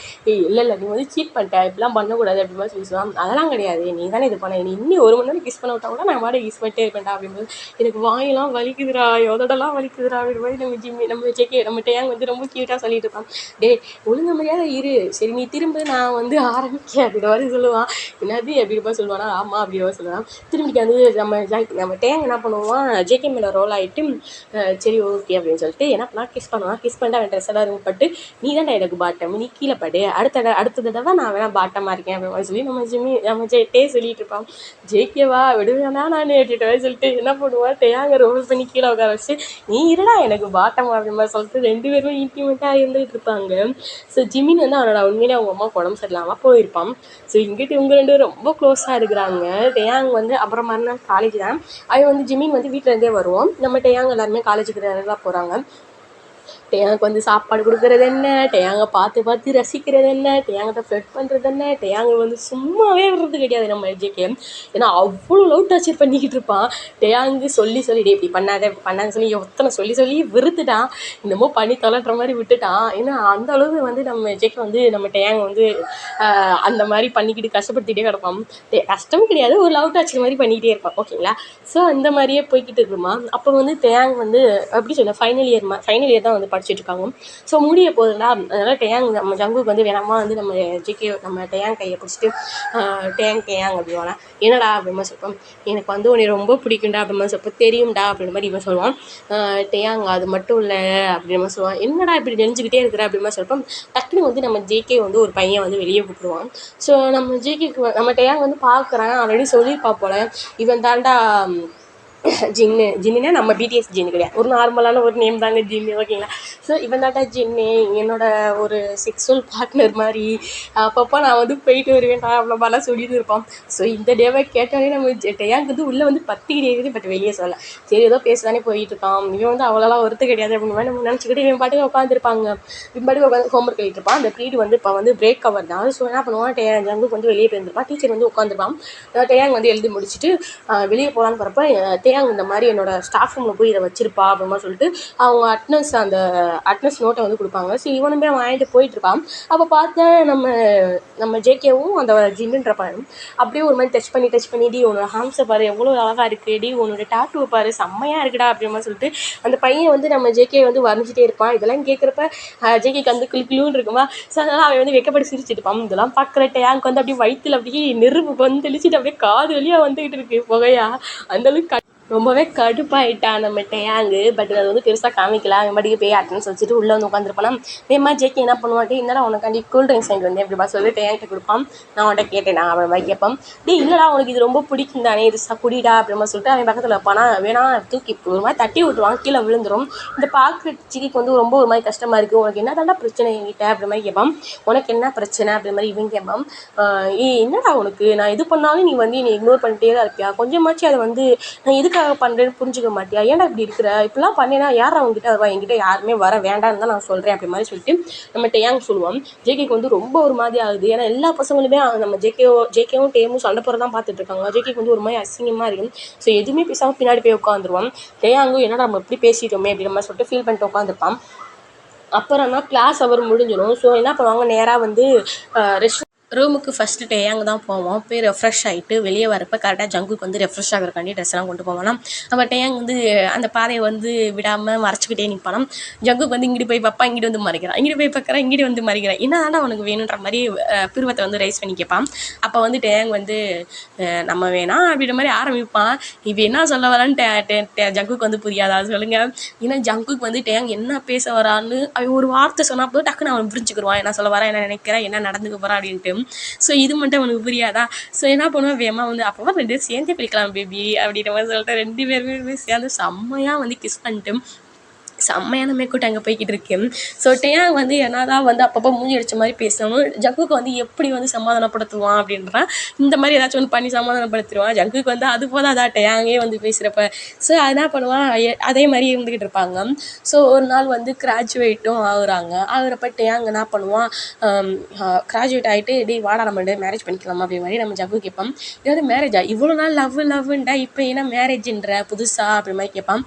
இல்லை நீ வந்து சீட் பண்ணிட்ட, இப்படிலாம் பண்ணக்கூடாது அப்படி மாதிரி சொல்லுவான். அதெல்லாம் கிடையாது, நீ தானே இது பண்ண, நீ இன்னும் 1 மணி நேரம் கிஸ் பண்ண விட்டா கூட நான் மாதிரி கிஸ் பண்ணிட்டே இருப்பேன்டா அப்படின்போது எனக்கு வாயெல்லாம் வலிக்குதுடா, எதோடலாம் வலிக்குதுடா அப்படின்ற மாதிரி நம்ம ஜேகே நம்ம டேயாங் வந்து ரொம்ப க்யூட்டாக சொல்லிட்டு இருப்பான். டே ஒழுங்கு மாதிரியாவது இரு, சரி நீ திரும்ப நான் வந்து ஆரம்பிக்க அப்படின்ற மாதிரி சொல்லுவான். என்னது அப்படின்ற சொல்லுவானா. ஆமாம் அப்படின்ற சொல்லுவான். திரும்பிக்கு வந்து நம்ம டேங் என்ன பண்ணுவான், ஜேகே மேலே ரோல் ஆகிட்டு சரி ஓகே அப்படின்னு சொல்லிட்டு என்ன பண்ணா கிஸ் பண்ணுவான். கிஸ் பண்ணிட்டு அவன் ட்ரெஸ் எல்லாம் ரிமூவ் பண்ணிட்டு நீ தான்டா எனக்கு பாட்டம், நீ கீழே படு, அடுத்த தடவை நான் வேணா பாட்டமாக இருக்கேன் அப்படின்னு சொல்லி நம்ம டே சொல்லிட்டு இருப்பான். ஜேகேவா விடுவேனா நான் அப்படின்ற சொல்லிட்டு என்ன பண்ணுவான், டேயாங்க ரோல் பண்ணி கீழே உட்கார வச்சு நீ இருடா எனக்கு பாட்டம் அப்படின்னு மாதிரி சொல்லிட்டு 2 பேருமே இன்டிமேட்டாக இருந்துகிட்டு இருப்பாங்க. ஸோ ஜிமின் வந்து அவனோட உண்மையிலே அவங்க அம்மா உடம்பு சரியில்லாமல் போயிருப்பான். ஸோ இங்கிட்டு இவங்க 2 பேரும் ரொம்ப க்ளோஸாக இருக்கிறாங்க. டேயாங் வந்து அப்புறம் மறுநாள் காலேஜ் தான். அவன் வந்து ஜிமின் வந்து வீட்டிலேருந்தே வருவோம். நம்ம டேயாங் எல்லாருமே காலேஜுக்கு ரெகுலராக போகிறாங்க. டேயாங்க்கு வந்து சாப்பாடு கொடுக்குறது என்ன, டேயாங்கை பார்த்து ரசிக்கிறது என்ன, டேயாங்கிட்ட ஃப்ளட் பண்ணுறது என்ன, டேயாங்கை வந்து சும்மாவே விடுறது கிடையாது நம்ம ஜேகே. ஏன்னா அவ்வளோ லவ் டார்ச்சர் பண்ணிக்கிட்டு இருப்பான். டேயாங்கு சொல்லி டே இப்படி பண்ணாதுன்னு சொல்லி சொல்லி விருத்துட்டான். என்னமோ பண்ணி தொலைட்டுற மாதிரி விட்டுட்டான். ஏன்னா அந்த அளவுக்கு வந்து நம்ம ஜேகே வந்து நம்ம டேயாங் வந்து அந்த மாதிரி பண்ணிக்கிட்டு கஷ்டப்படுத்திகிட்டே கிடப்பான். கஷ்டம் கிடையாது, ஒரு லவ் டார்ச்சர் மாதிரி பண்ணிக்கிட்டே இருப்பான் ஓகேங்களா. ஸோ அந்த மாதிரியே போய்கிட்டு இருக்குமா. அப்போ வந்து டேயாங் வந்து எப்படி சொல்ல ஃபைனல் இயர் தான் வந்து படிச்சுட்டு இருக்காங்க. ஸோ முடிய போகுதுடா, அதனால் டேயாங் நம்ம ஜங்குக்கு வந்து வேணாமா வந்து நம்ம ஜேகே நம்ம டேயாங் கையை பிடிச்சிட்டு டேயாங் டேயாங் அப்படிவானா, என்னடா அப்படிமா சொல்லுவான், எனக்கு வந்து உன்னை ரொம்ப பிடிக்கும்டா அப்படிமா சொல்லுவோம், தெரியும்டா அப்படின்ற மாதிரி இவன் சொல்லுவான். டேயாங் அது மட்டும் இல்லை அப்படின்ற மாதிரி சொல்லுவான். என்னடா இப்படி நெஞ்சுக்கிட்டே இருக்கிற அப்படிமா சொல்லுவோம். டக்குனு வந்து நம்ம ஜேகே வந்து ஒரு பையன் வந்து வெளியே கூப்பிடுவான். ஸோ நம்ம ஜேகேக்கு நம்ம டேயாங் வந்து பார்க்குறான், ஆல்ரெடி சொல்லியிருப்பா போல, இவன் தாண்டா ஜின்னு. ஜின்னுனா நம்ம பிடிஎஸ் ஜின்னு கிடையாது, ஒரு நார்மலான ஒரு நேம் தாங்க ஜின்னு, ஓகேங்களா. ஸோ இவன் தாண்டா ஜின்னு, என்னோட ஒரு செக்ஸுவல் பார்ட்னர் மாதிரி, அப்பப்போ நான் வந்து போயிட்டு வருவேன்டா அவ்வளோ மாதிரிலாம் சொல்லிட்டு இருப்பான். ஸோ இந்த டேவை கேட்டாலே நம்ம டேயாங் வந்து உள்ளே வந்து பத்திக்கிட்டே இருக்குது, பட் வெளியே சொல்லலை. சரி ஏதோ பேசலானே போயிட்டு இருக்கான், இவன் வந்து அவ்வளோலாம் ஒருத்து கிடையாது அப்படின்னு மாதிரி நம்ம நினச்சிக்கிட்டு இவன் பாட்டுக்கு உட்காந்துருப்பாங்க. இவன் பாட்டுக்கு உட்காந்து ஹோம்ஒர்க் எழுதிட்டு இருப்பான். அந்த பீரியட் வந்து இப்போ வந்து பிரேக் கவர் தான். ஸோ என்ன பண்ணுவான், ஜங்குக்கு வந்து வெளியே போயிருந்துருப்பான், டீச்சர் வந்து உட்காந்துருப்பான். டேயாங் வந்து எழுதி முடிச்சுட்டு வெளியே போகலான்னு போகிறப்ப, டேயாங் இந்த மாதிரி என்னோட ஸ்டாஃப் ரூமில் போய் இதை வச்சிருப்பா அப்படிமா சொல்லிட்டு அவங்க அந்த அட்னஸ் நோட்டை வந்து கொடுப்பாங்க. ஸோ இவனுமே வாங்கிட்டு போயிட்டுருப்பான். அப்போ பார்த்தா நம்ம ஜேகேவும் அந்த ஜின்னுன்ற பையனும் அப்படியே ஒரு மாதிரி டச் பண்ணி டி உன்னோட ஹாம்ஸை பாரு எவ்வளோ அழகாக இருக்குது, டி உன்னோட டாட்டூவை பாரு செம்மையாக இருக்குடா அப்படிமா சொல்லிட்டு அந்த பையன் வந்து நம்ம ஜேகே வந்து வரைஞ்சிட்டே இருப்பான். இதெல்லாம் கேட்குறப்ப ஜேகேக்கு வந்து கிளுன்னு இருக்குமா. ஸோ அதனால் அவன் வந்து வெக்கப்பட்டு சிரிச்சுட்டு இருப்பான். இதெல்லாம் பார்க்குற டேயாங்க் வந்து அப்படியே வயிற்றுல அப்படியே நெருப்பு வந்து தெளிச்சுட்டு அப்படியே காது வழியாக வந்துக்கிட்டு இருக்கு புகையா. அந்தளவுக்கு ரொம்பவே கடுப்பாயிட்டான் நம்ம டேயாங்கு. பட் அது வந்து பெருசாக காமிக்கல. அவன் பாட்டுக்கு போய் அட்டன்ஸ் வச்சுட்டு உள்ளே வந்து உட்காந்துருப்பான். வேமா ஜேகே என்ன பண்ணுவாட்டி, என்னடா உனக்காண்டி கூல் ட்ரிங்க்ஸ் வாங்கிட்டு வந்து எப்படிப்பா சொல்லி டேயாங்கிட்ட கொடுப்பான். நான் அவன்கிட்ட கேட்டேனா அவன் மாதிரி கேட்பான். இல்லைடா உனக்கு இது ரொம்ப பிடிக்கும் தானே, இது குடிடா அப்படிமா சொல்லிட்டு அவன் பக்கத்தில் வைப்பானா, வேணா தூக்கி ஒரு மாதிரி தட்டி விட்டுருவான், கீழே விழுந்துடும். இந்த பார்க்குற சிக்கிக்கு வந்து ரொம்ப ஒரு மாதிரி கஷ்டமாக இருக்குது, உனக்கு என்ன தாண்டா பிரச்சனை என்கிட்ட அப்படி மாதிரி கேட்பான். உனக்கு என்ன பிரச்சனை அப்படி மாதிரி இவன் கேட்பான். என்னடா உனக்கு நான் இது பண்ணாலும் நீ வந்து என்னை இக்னோர் பண்ணிட்டே தான் இருப்பியா, கொஞ்சமாச்சு அதை வந்து நான் எதுக்காக பண்ணுறேன்னு புரிஞ்சுக்க மாட்டியா, ஏன்டா இப்படி இருக்கிற, இப்படிலாம் பண்ணேன்னா யார் அவங்ககிட்ட வருவா, என்கிட்ட யாருமே வர வேண்டாம்னு தான் நான் சொல்கிறேன் அப்படி மாதிரி சொல்லிட்டு நம்ம டேயாங் சொல்லுவோம். ஜேகேக்கு வந்து ரொம்ப ஒரு மாதிரி ஆகுது. ஏன்னா எல்லா பசங்களுமே நம்ம ஜேகேவும் டேமும் சண்டை போகிற தான் பார்த்துட்டு இருக்காங்க. ஜேகேக்கு வந்து ஒரு மாதிரி அசிங்கமாக இருக்கும். ஸோ எதுவுமே பேசாமல் பின்னாடி போய் உட்காந்துருவான். டேயாங்கும் என்னடா நம்ம இப்படி பேசிட்டோமே அப்படின்ற மாதிரி சொல்லிட்டு ஃபீல் பண்ணிட்டு உட்காந்துருப்பான். அப்புறம் தான் கிளாஸ் அவர் முடிஞ்சிடும். ஸோ என்ன பண்ணுவாங்க, நேராக வந்து ரெஸ்ட் ரூமுக்கு ஃபஸ்ட்டு டேயாங் தான் போவோம். போய் ரெஃப்ரெஷ் ஆகிட்டு வெளியே வரப்போ கரெக்டாக ஜங்குக்கு வந்து ரெஃப்ரெஷ் ஆகிறக்காண்டி ட்ரெஸ்லாம் கொண்டு போவானா. அப்போ டேயாங் வந்து அந்த பாதையை வந்து விடாமல் மறைச்சிக்கிட்டே நிற்பானாம். ஜங்குக்கு வந்து இங்கிட்டு போய் பார்ப்பா, இங்கிட்டு வந்து மறைக்கிறான், இங்கிட்டு போய் பார்க்குறான், இங்கிட்டு வந்து மறைக்கிறான், என்ன தானே அவனுக்கு வேணுன்ற மாதிரி பிருவத்தை வந்து ரைஸ் பண்ணி கேட்பான். அப்போ வந்து டேயாங் வந்து நம்ம வேணாம் அப்படின்ற மாதிரி ஆரம்பிப்பான். இப்போ என்ன சொல்ல வரான்னு ஜங்குக்கு வந்து புரியாதா சொல்லுங்கள். ஏன்னா ஜங்குக்கு வந்து டேயாங் என்ன பேச வரான்னு அவன் ஒரு வார்த்தை சொன்னால் போது டக்குன்னு அவன் புரிஞ்சுக்கிடுவான், என்ன சொல்ல வரான், என்ன நினைக்கிறேன், என்ன நடந்துக்க போகிறான் அப்படின்ட்டு. ஸோ இது மட்டும் அவனுக்கு புரியாதா. ஸோ என்ன பண்ணுவேன், வேமா வந்து அப்போ ரெண்டு பேரும் சேர்ந்தே பிடிக்கலாம் பேபி அப்படின்ற மாதிரி சொல்லிட்டு ரெண்டு பேருமே சேர்ந்து செம்மையாக வந்து கிஸ் பண்ணிட்டு செம்மையான மேற்கோட்டு அங்கே போய்கிட்டு இருக்கேன். ஸோ டேயாங் வந்து என்னதான் வந்து அப்பப்போ மூஞ்சி அடித்த மாதிரி பேசணும். ஜங்குக்கு வந்து எப்படி வந்து சமாதானப்படுத்துவான் அப்படின்றான், இந்த மாதிரி ஏதாச்சும் ஒன்று பண்ணி சமாதானப்படுத்திடுவான். ஜங்குக்கு வந்து அது போல் அதான் டேயாங்கே வந்து பேசுகிறப்ப. ஸோ என்ன பண்ணுவான், அதே மாதிரி இருந்துக்கிட்டு இருப்பாங்க. ஸோ ஒரு நாள் வந்து கிராஜுவேட்டும் ஆகுறப்ப டேயாங் என்ன பண்ணுவான், கிராஜுவேட் ஆகிட்டு வாடா நம்ம மேரேஜ் பண்ணிக்கலாமா அப்படி மாதிரி நம்ம ஜங்கு கேட்பான். இது வந்து மேரேஜா, இவ்வளோ நாள் லவ்வுண்டா இப்போ என்ன மேரேஜின்ற புதுசா அப்படி மாதிரி கேட்பான்.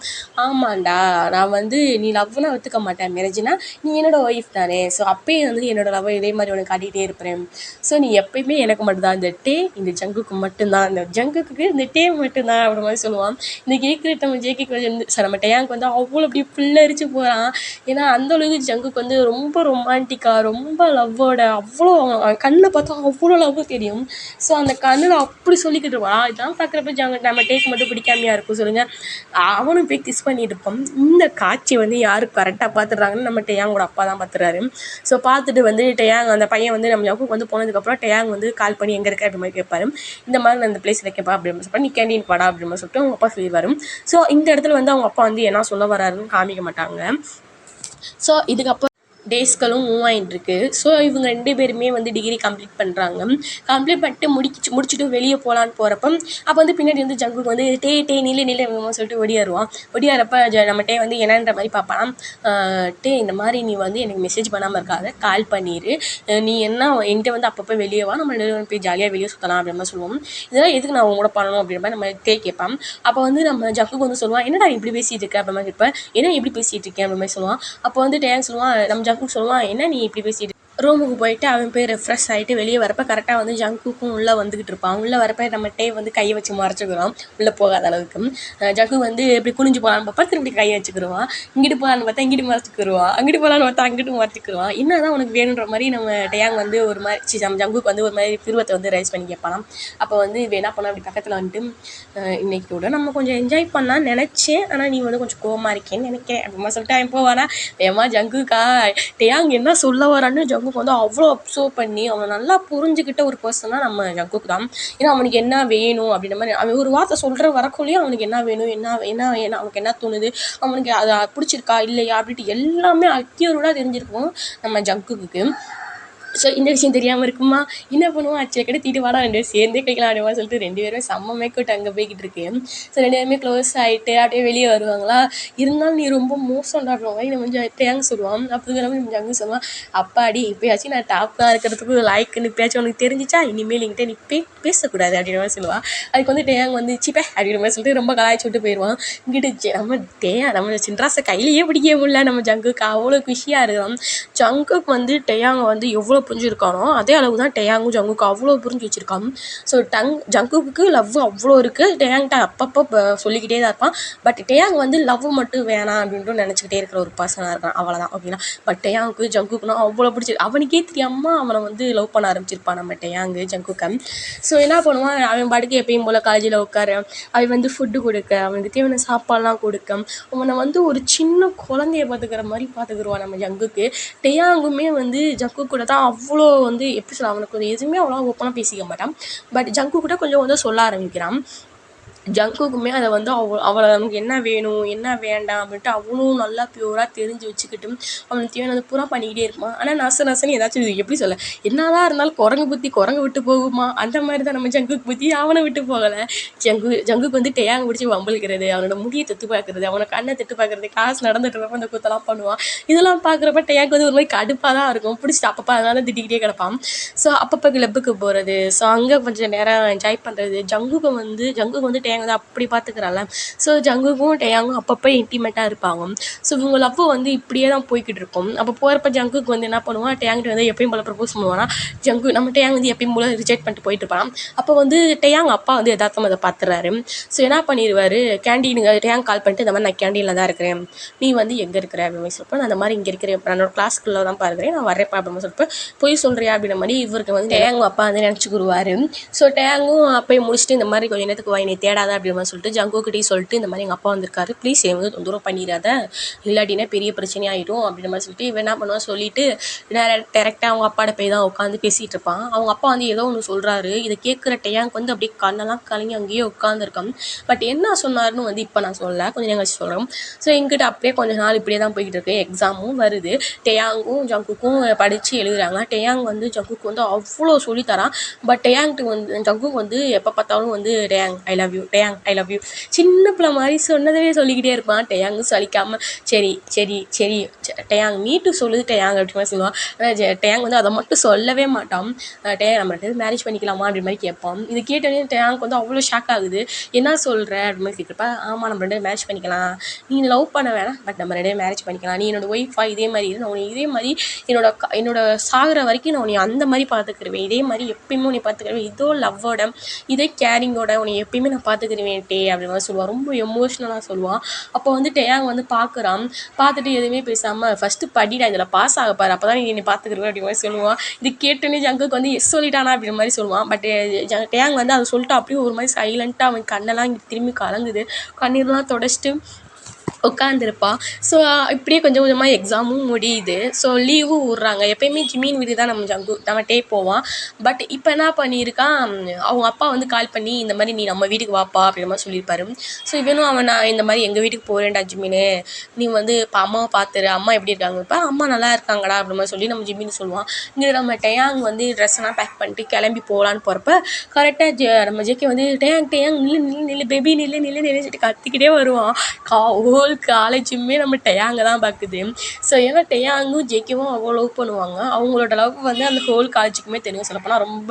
ஆமாண்டா, நான் வந்து நீ லவ்னா ஒத்துக்க மாட்டேன், மேரேஜ்னா நீ என்னோட ஒய்ஃப் தானே, ஸோ அப்பயும் வந்து என்னோட லவ் இதே மாதிரி உனக்கு காட்டிகிட்டே இருப்பேன். ஸோ நீ எப்பயுமே எனக்கு மட்டும்தான், இந்த ஜங்குக்கு மட்டும்தான், இந்த ஜங்குக்கு இந்த டே மட்டும்தான் அப்படி மாதிரி சொல்லுவான். இந்த கேட்குற நம்ம ஜேகேக்கு வந்து நம்ம டேயாங்க்கு வந்து அவ்வளோ அப்படி புல்லரிச்சு போகிறான். ஏன்னா அந்தளவுக்கு ஜங்குக்கு வந்து ரொம்ப ரொமான்டிக்காக ரொம்ப லவ்வோட அவ்வளோ கண்ணில் பார்த்தா அவ்வளோ லவ் தெரியும். ஸோ அந்த கண்ணில் அப்படி சொல்லிக்கிட்டு இருப்பான். இதெல்லாம் பார்க்குறப்ப நம்ம டேக்கு மட்டும் பிடிக்காமையாக இருக்கும் சொல்லுங்கள். அவனும் போய் கிஸ் பண்ணிட்டு இருப்பான். இந்த காட்சி வந்து யார் கரெக்டாக பார்த்துட்றாங்கன்னு நம்ம டேயாங்கோட அப்பா தான் பார்த்துறாரு. ஸோ பார்த்துட்டு வந்து டேயாங் அந்த பையன் வந்து நம்ம ஜங்குக்கு வந்து போனதுக்கப்புறம் டேயாங் வந்து கால் பண்ணி எங்கே இருக்க அப்படி மாதிரி கேட்பாரு. இந்த மாதிரி நான் இந்த பிளேஸில் கேட்பா அப்படின்னு சொல்லிட்டு, நீ கேண்டீன் பாடா அப்படின்னு சொல்லிட்டு அவங்க அப்பா சொல்லிடுவார். ஸோ இந்த இடத்துல வந்து அவங்க அப்பா வந்து என்ன சொல்ல வராருன்னு காமிக்க மாட்டாங்க. ஸோ இதுக்கப்புறம் டேஸ்களும் மூவ் ஆகிட்டுருக்கு. ஸோ இவங்க ரெண்டு பேருமே வந்து டிகிரி கம்ப்ளீட் பண்ணுறாங்க. கம்ப்ளீட் பண்ணிட்டு முடிச்சுட்டு வெளியே போகலான்னு போகிறப்ப அப்போ வந்து பின்னாடி வந்து ஜங்குக்கு வந்து டே நில்லு சொல்லிட்டு ஒடியாரப்ப நம்ம டே வந்து என்னன்ற மாதிரி பார்ப்பான். இந்த மாதிரி நீ வந்து எனக்கு மெசேஜ் பண்ணாமல் இருக்காத, கால் பண்ணிடு, நீ என்ன என்கிட்ட வந்து அப்பப்போ வெளியே வா, நம்ம ரெண்டு போய் ஜாலியாக வெளியே சுற்றலாம் அப்படின்னு மாதிரி சொல்லுவோம். இதெல்லாம் எதுக்கு நான் உங்களோட பண்ணணும் அப்படின்ற மாதிரி நம்ம டே கேட்பான். அப்போ வந்து நம்ம ஜங்குக்கு வந்து சொல்லுவான், என்னடா இப்படி பேசிகிட்டு இருக்க அப்படி மாதிரி கேட்பேன். என்ன எப்படி பேசிகிட்டு இருக்கேன் அப்படி மாதிரி சொல்லுவான். அப்போ வந்து டேயாங் சொல்லுவான், நம்ம ஜங்குக்கு சொல்லுவான், என்ன நீ இப்படி பேசிட்டு ரூமுக்கு போயிட்டு அவன் போய் ரெஃப்ரெஷ் ஆகிட்டு வெளியே வரப்போ கரெக்டாக வந்து ஜங்குக்கும் உள்ளே வந்துக்கிட்டு இருப்பான். உள்ளே வரப்போ நம்ம டே வந்து கையை வச்சு மறைச்சிக்கிறோம் உள்ளே போகாத அளவுக்கு. ஜங்கு வந்து இப்படி குனிஞ்சு போகலான்னு பார்ப்பா, திரும்பி கையை வச்சுக்கிடுவான். இங்கிட்டு போகலான்னு பார்த்தா இங்கிட்டு மறைச்சிக்கிடுவான், அங்கிட்டு போகலான்னு பார்த்தா அங்கிட்டு மறைச்சிக்கிடுவான். என்ன தான் உனக்கு வேணுன்ற மாதிரி நம்ம டேயாங் வந்து ஒரு மாதிரி நம்ம ஜங்குக்கு வந்து ஒரு மாதிரி பிருவத்தை வந்து ரைஸ் பண்ணி கேட்பான். அப்போ வந்து என்ன பண்ண அப்படி பக்கத்தில் வந்துட்டு இன்னைக்கு கூட நம்ம கொஞ்சம் என்ஜாய் பண்ணலான்னு நினச்சேன், ஆனால் நீ வந்து கொஞ்சம் கோவமாக இருக்கேன்னு நினைக்கிறேன் அப்படிமா சொல்லிட்டு அவன் போவானா. ஏமா ஜங்குக்கா டேயாங் என்ன சொல்ல வரான்னு ஜங்குக்கு வந்து அவ்வளோ அப்சர்வ் பண்ணி அவனை நல்லா புரிஞ்சுக்கிட்ட ஒரு பர்சனாக நம்ம ஜங்குக்கு தான். ஏன்னா அவனுக்கு என்ன வேணும் அப்படின்ற மாதிரி அவன் ஒரு வார்த்தை சொல்கிற வரக்குள்ளேயும் அவனுக்கு என்ன வேணும், என்ன என்ன என்ன அவனுக்கு என்ன தோணுது, அவனுக்கு அதை பிடிச்சிருக்கா இல்லையா அப்படின்ட்டு எல்லாமே அக்யூரேட்டாக தெரிஞ்சிருக்கும் நம்ம ஜங்குக்கு. ஸோ இந்த விஷயம் தெரியாமல் இருக்குமா, என்ன பண்ணுவோம் அச்சை கடத்திட்டு வாடா 2 பேரும் சேர்ந்தே கைக்கலாம் அப்படிமா சொல்லிட்டு 2 பேருமே செம்ம மேக்கவுட் அங்கே போய்கிட்டு இருக்கு. ஸோ 2 பேருமே க்ளோஸ் ஆகிட்டு அப்படியே வெளியே வருவாங்களா. இருந்தாலும் நீ ரொம்ப மோசம்டாடுறவங்க நம்ம டேங் சொல்லுவான். அப்படிங்கிற மாதிரி நம்ம ஜங்கு சொல்லுவான், அப்பாடி இப்போயாச்சும் நான் டாப்பாக இருக்கிறதுக்கு லைக்குன்னு இப்போயாச்சும் உனக்கு தெரிஞ்சிச்சா, இனிமேல் என்கிட்ட நீ பேசக்கூடாது அப்படின்ற மாதிரி சொல்லுவாள். அதுக்கு வந்து டேயாங் வந்து சிப்பே அப்படின்ற மாதிரி சொல்லிட்டு ரொம்ப கலாய்ச்சி விட்டு போயிடுவான். இங்கிட்டு நம்ம சின்ராஸை கையிலேயே பிடிக்க முடியல நம்ம ஜங்குக்கு அவ்வளோ குஷியாக இருக்கும். ஜங்குக்கு வந்து டேயாங் வந்து எவ்வளோ புரிஞ்சிருக்கானோ அதே அளவு தான் டேயாங்கும் ஜங்குக்கு அவ்வளோ புரிஞ்சு வச்சுருக்கான். ஸோ ஜங்குக்கு லவ் அவ்வளோ இருக்குது. டேயாங்கிட்ட அப்பப்போ சொல்லிக்கிட்டே தான் இருப்பான். பட் டேயாங் வந்து லவ் மட்டும் வேணாம் அப்படின்ட்டு நினச்சிக்கிட்டே இருக்கிற ஒரு பர்சனாக இருக்கான், அவ்வளோதான் ஓகேங்களா. பட் டேயாங்க்கு ஜங்குக்குனா அவ்வளோ பிடிச்சி அவனுக்கே தெரியாமல் அவனை வந்து லவ் பண்ண ஆரம்பிச்சிருப்பான் நம்ம டேயாங்கு ஜங்குக்கு. ஸோ என்ன பண்ணுவான், அவன் பாட்டுக்கு எப்பயும் போல் காலேஜில் உட்கார அவன் வந்து ஃபுட்டு கொடுக்க, அவனுக்கு தேவையான சாப்பாடுலாம் கொடுக்க, அவனை வந்து ஒரு சின்ன குழந்தைய பார்த்துக்கிற மாதிரி பார்த்துக்குருவான் நம்ம ஜங்குக்கு. டேயாங்குமே வந்து ஜங்கு கூட தான் அவ்வளோ வந்து எப்படி சொல்ல, அவனுக்கு எதுவுமே அவ்வளோ ஓப்பனாக பேசிக்க மாட்டான். பட் ஜங்கு கூட கொஞ்சம் வந்து சொல்ல ஆரம்பிக்கிறான். ஜங்குக்குமே அதை வந்து அவளை நமக்கு என்ன வேணும் என்ன வேண்டாம் அப்படின்ட்டு அவனும் நல்லா பியூராக தெரிஞ்சு வச்சுக்கிட்டு அவனுக்கு தேவையானது பூரா பண்ணிக்கிட்டே இருப்பான். ஆனால் நசன்னு ஏதாச்சும் எப்படி சொல்ல, என்னதான் இருந்தாலும் குரங்கு புத்தி குரங்கு விட்டு போகுமா, அந்த மாதிரி தான் நம்ம ஜங்குக்கு புத்தி அவனை விட்டு போகலை. ஜங்குக்கு வந்து டேயாங் பிடிச்சி வம்பளுக்கிறது, அவனோட முடியை தொட்டு பார்க்குறது, அவனை கண்ணை தொட்டு பார்க்குறது, காசு நடந்துட்டு இருப்ப அந்த கூத்தெல்லாம் பண்ணுவான். இதெல்லாம் பார்க்குறப்ப டேயாங் வந்து ஒரு மாதிரி கடுப்பாக தான் இருக்கும், பிடிச்சிட்டு அப்பப்போ அதனால திட்டிக்கிட்டே கிடப்பான். ஸோ அப்பப்போ கிளப்புக்கு போகிறது, ஸோ அங்கே கொஞ்சம் நேரம் என்ஜாய் பண்ணுறது. ஜங்குக்கு வந்து டேயாங் வந்து அப்படி பார்த்துக்கிறான்ல. ஸோ ஜங்குக்கும் டேயாங்கும் அப்பப்போ இன்டிமேட்டாக இருப்பாங்க. ஸோ இவங்க லவ் வந்து இப்படியே தான் போய்கிட்டு இருக்கும். அப்போ போகிறப்ப ஜங்குக்கு வந்து என்ன பண்ணுவான், டேயாங்கிட்ட வந்து எப்பயும் போல் ப்ரப்போஸ் பண்ணுவானா. நம்ம டேயாங் வந்து எப்பயும் போல் ரிஜெக்ட் பண்ணிட்டு போயிட்டு இருப்பான். அப்போ வந்து டேயாங் அப்பா வந்து எதார்த்தமாக அதை பார்த்துறாரு. ஸோ என்ன பண்ணிடுவார், கேண்டீனுக்கு டேயாங் கால் பண்ணிட்டு இந்த மாதிரி நான் கேண்டீனில் தான் இருக்கிறேன், நீ வந்து எங்கே இருக்கிற அப்படின்னு சொல்லிட்டு, நான் அந்த மாதிரி இங்கே இருக்கிறேன், என்னோட கிளாஸ்க்குள்ளே தான் பார்க்குறேன், நான் வரேப்பா அப்படின்னு சொல்லிட்டு போய் சொல்கிறியா அப்படின்ற மாதிரி இவருக்கு வந்து டேயாங் அப்பா வந்து நினச்சிக்குருவார். ஸோ டேயாங்கும் அப்போ முடிச்சுட்டு இந்த மாதிரி கொஞ்சம் நேரத்துக்கு வாங்கி தேடாத அப்படின்னு சொல்லிட்டு ஜங்குக்கிட்டே சொல்லிட்டு இந்த மாதிரி எங்கள் அப்பா வந்திருக்காரு, ப்ளீஸ் என் வந்து தொந்தரவு பண்ணிடாத, இல்லாட்டினா பெரிய பிரச்சனை ஆகிடும் அப்படின்ற மாதிரி சொல்லிட்டு இவன் என்ன பண்ணுவான் சொல்லிட்டு டேரெக்டாக அவங்க அப்பாட்ட போய் தான் உட்காந்து பேசிகிட்டு இருப்பான். அவங்க அப்பா வந்து ஏதோ ஒன்று சொல்கிறாரு, இதை கேட்குற டேயாங்க் வந்து அப்படியே கண்ணெல்லாம் கலங்கி அங்கேயே உட்காந்துருக்கான். பட் என்ன சொன்னார்னு வந்து இப்போ நான் சொல்லலை, கொஞ்சம் நேரம் கழிச்சு சொல்கிறேன். ஸோ எங்கிட்ட அப்படியே கொஞ்சம் நாள் இப்படியே தான் போய்கிட்டு இருக்கு. எக்ஸாமும் வருது, டேயாங்கும் ஜங்குக்கும் படித்து எழுதுறாங்க. டேயாங் வந்து ஜங்குக்கு வந்து அவ்வளோ சொல்லித்தரான். பட் டேயாங்க்கு வந்து ஜங்குக்கு வந்து எப்போ பார்த்தாலும் வந்து டேயாங் ஐ லவ் யூ, டேயாங் ஐ லவ் யூ, சின்ன பிள்ளை மாதிரி சொன்னதவே சொல்லிக்கிட்டே இருப்பான். டேயாங்கும் சலிக்காமல் சரி சரி சரி டேயாங் மீட்டு சொல்லுது டேயாங் அப்படி மாதிரி சொல்லுவான். ஆனால் டேயாங் வந்து அதை மட்டும் சொல்லவே மாட்டான். டேயாங் நம்ம 2 மேரேஜ் பண்ணிக்கலாமா அப்படி மாதிரி கேட்பான். இது கேட்டோடனே டேயாங்க்கு வந்து அவ்வளோ ஷாக் ஆகுது. என்ன சொல்கிற அப்படி மாதிரி கேட்குறப்ப, ஆமாம் நம்ம 2 மேரேஜ் பண்ணிக்கலாம், நீ லவ் பண்ண வேணாம், பட் நம்ம 2 மேரேஜ் பண்ணிக்கலாம், நீ என்னோடய ஒய்ஃபா இதே மாதிரி நான் உன்னை இதே மாதிரி என்னோட சாகிற வரைக்கும் நான் உன்னை அந்த மாதிரி பார்த்துக்கிருவேன், இதே மாதிரி எப்பயுமே உன்னை பார்த்துக்கிருவேன், இதோ லவ்வோட இதே கேரிங்கோட உன்னை எப்பயுமே நான் பார்த்துக்கிருவேன் டே அப்படி மாதிரி சொல்லுவான். ரொம்ப எமோஷ்னலாக சொல்லுவான். அப்போ வந்து டேயாங் வந்து பார்க்குறான். பார்த்துட்டு எதுவுமே பேசாமல் ஃபஸ்ட்டு படிடா, இதில் பாஸ் ஆகப்பாரு, அப்போ தான் நீ என்னை பார்த்துக்கிருவேன் அப்படி மாதிரி சொல்லுவான். இது கேட்டோன்னே ஜங்குக்கு வந்து எஸ் சொல்லிட்டானா அப்படின்ற மாதிரி சொல்லுவான். பட் டேயாங் வந்து அதை சொல்லிட்டு அப்படியே ஒரு மாதிரி சைலண்ட்டாக அவன் கண்ணெல்லாம் இங்கே திரும்பி கலங்குது, கண்ணீர்லாம் தொடச்சிட்டு உட்காந்துருப்பான். ஸோ இப்படியே கொஞ்சம் கொஞ்சமாக எக்ஸாமும் முடியுது. ஸோ லீவும் விட்றாங்க. எப்போயுமே ஜிமின் வீடு தான் நம்ம டே போவான். பட் இப்போ என்ன பண்ணியிருக்கான், அவங்க அப்பா வந்து கால் பண்ணி இந்த மாதிரி நீ நம்ம வீட்டுக்கு வாப்பா அப்படின்ற மாதிரி சொல்லியிருப்பாரு. ஸோ இவனும் நான் இந்த மாதிரி எங்கள் வீட்டுக்கு போகிறேன்டா ஜிமின், நீ வந்து இப்போ அம்மாவை பார்த்துரு, அம்மா எப்படி இருக்காங்க, இப்போ அம்மா நல்லா இருக்காங்கடா அப்படி மாதிரி சொல்லி நம்ம ஜிமின்னு சொல்லுவான். இங்கே நம்ம டேயாங் வந்து ட்ரெஸ்ஸெல்லாம் பேக் பண்ணிட்டு கிளம்பி போகலான்னு போகிறப்ப கரெக்டாக நம்ம ஜேகே வந்து டேயாங் நில்லு பேபி நில்லு சொல்லிட்டு கத்திக்கிட்டே வருவான். ஹோல் ஹோல் காலேஜுமே நம்ம டேயாங்க தான் பார்க்குது. ஸோ ஏன்னா டேயாங்கும் ஜேகேவும் அவ்வளோ லவ் பண்ணுவாங்க. அவங்களோட லவ் வந்து அந்த ஹோல் காலேஜுக்குமே தெரியும். சொல்லப்போனால் ரொம்ப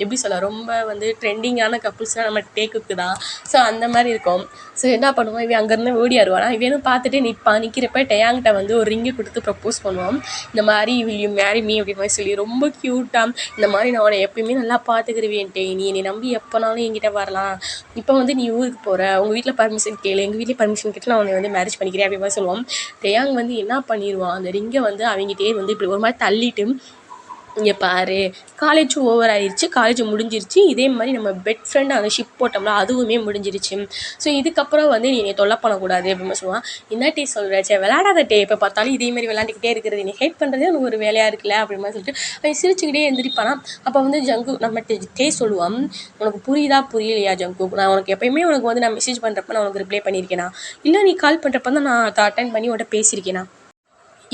எப்படி சொல்ல, ரொம்ப வந்து ட்ரெண்டிங்கான கப்புள்ஸ்னால் நம்ம டேக்குக்கு தான். ஸோ அந்த மாதிரி இருக்கும். ஸோ என்ன பண்ணுவோம், இவன் அங்கேருந்து ஓடியாருவானா, இவனும் பார்த்துட்டு நிற்கிறப்ப டேயாங்கிட்ட வந்து ஒரு ரிங்கு கொடுத்து ப்ரப்போஸ் பண்ணுவான். இந்த மாதிரி வில் யூ மேரி மீ அப்படின்ற மாதிரி சொல்லி ரொம்ப க்யூட்டாக, இந்த மாதிரி நான் உன்னை எப்பயுமே நல்லா பார்த்துக்கிருவேன்ட்டே, நீ என்னை நம்பி எப்போனாலும் என்கிட்ட வரலாம். இப்போ வந்து நீ ஊருக்கு போகிற, உங்கள் வீட்டில் பர்மிஷன் கேளு, எங்கள் வீட்டில் பர்மிஷன் கேட்டு நான் உன்னை வந்து மேரேஜ் பண்ணிக்கிறேன் அப்படி மாதிரி சொல்லுவான். டேயாங் வந்து என்ன பண்ணிடுவான், அந்த ரிங்கை வந்து அவங்ககிட்டே வந்து இப்படி ஒரு மாதிரி தள்ளிட்டு, இங்கே பாரு காலேஜ் ஓவர் ஆயிடுச்சு, காலேஜ் முடிஞ்சிருச்சு, இதே மாதிரி நம்ம பெட் ஃப்ரெண்ட் அந்த ஷிப் போட்டோம்னா அதுவுமே முடிஞ்சிருச்சு. ஸோ இதுக்கப்புறம் வந்து நீ தொல்லை பண்ணக்கூடாது அப்படின்னு சொல்லுவான். என்ன சொல்கிற, சே விளையாடாதட்டே, இப்போ பார்த்தாலும் இதே மாதிரி விளையாண்டுக்கிட்டே இருக்கிறது, நீ ஹேட் பண்ணுறதே உனக்கு ஒரு வேலையாக இருக்குல்ல அப்படின்னு சொல்லிட்டு அவன் சிரிச்சுக்கிட்டே எழுந்திரிப்பானா. அப்போ வந்து ஜங்கு நம்ம சொல்லுவான், உனக்கு புரியலையா ஜங்கு, நான் உனக்கு எப்பயுமே உனக்கு வந்து நான் மெசேஜ் பண்ணுறப்ப நான் உனக்கு ரிப்ளை பண்ணியிருக்கேனா, இல்லை நீ கால் பண்ணுறப்ப தான் நான் அட்டன் பண்ணி உன்கிட்ட பேசியிருக்கேனா,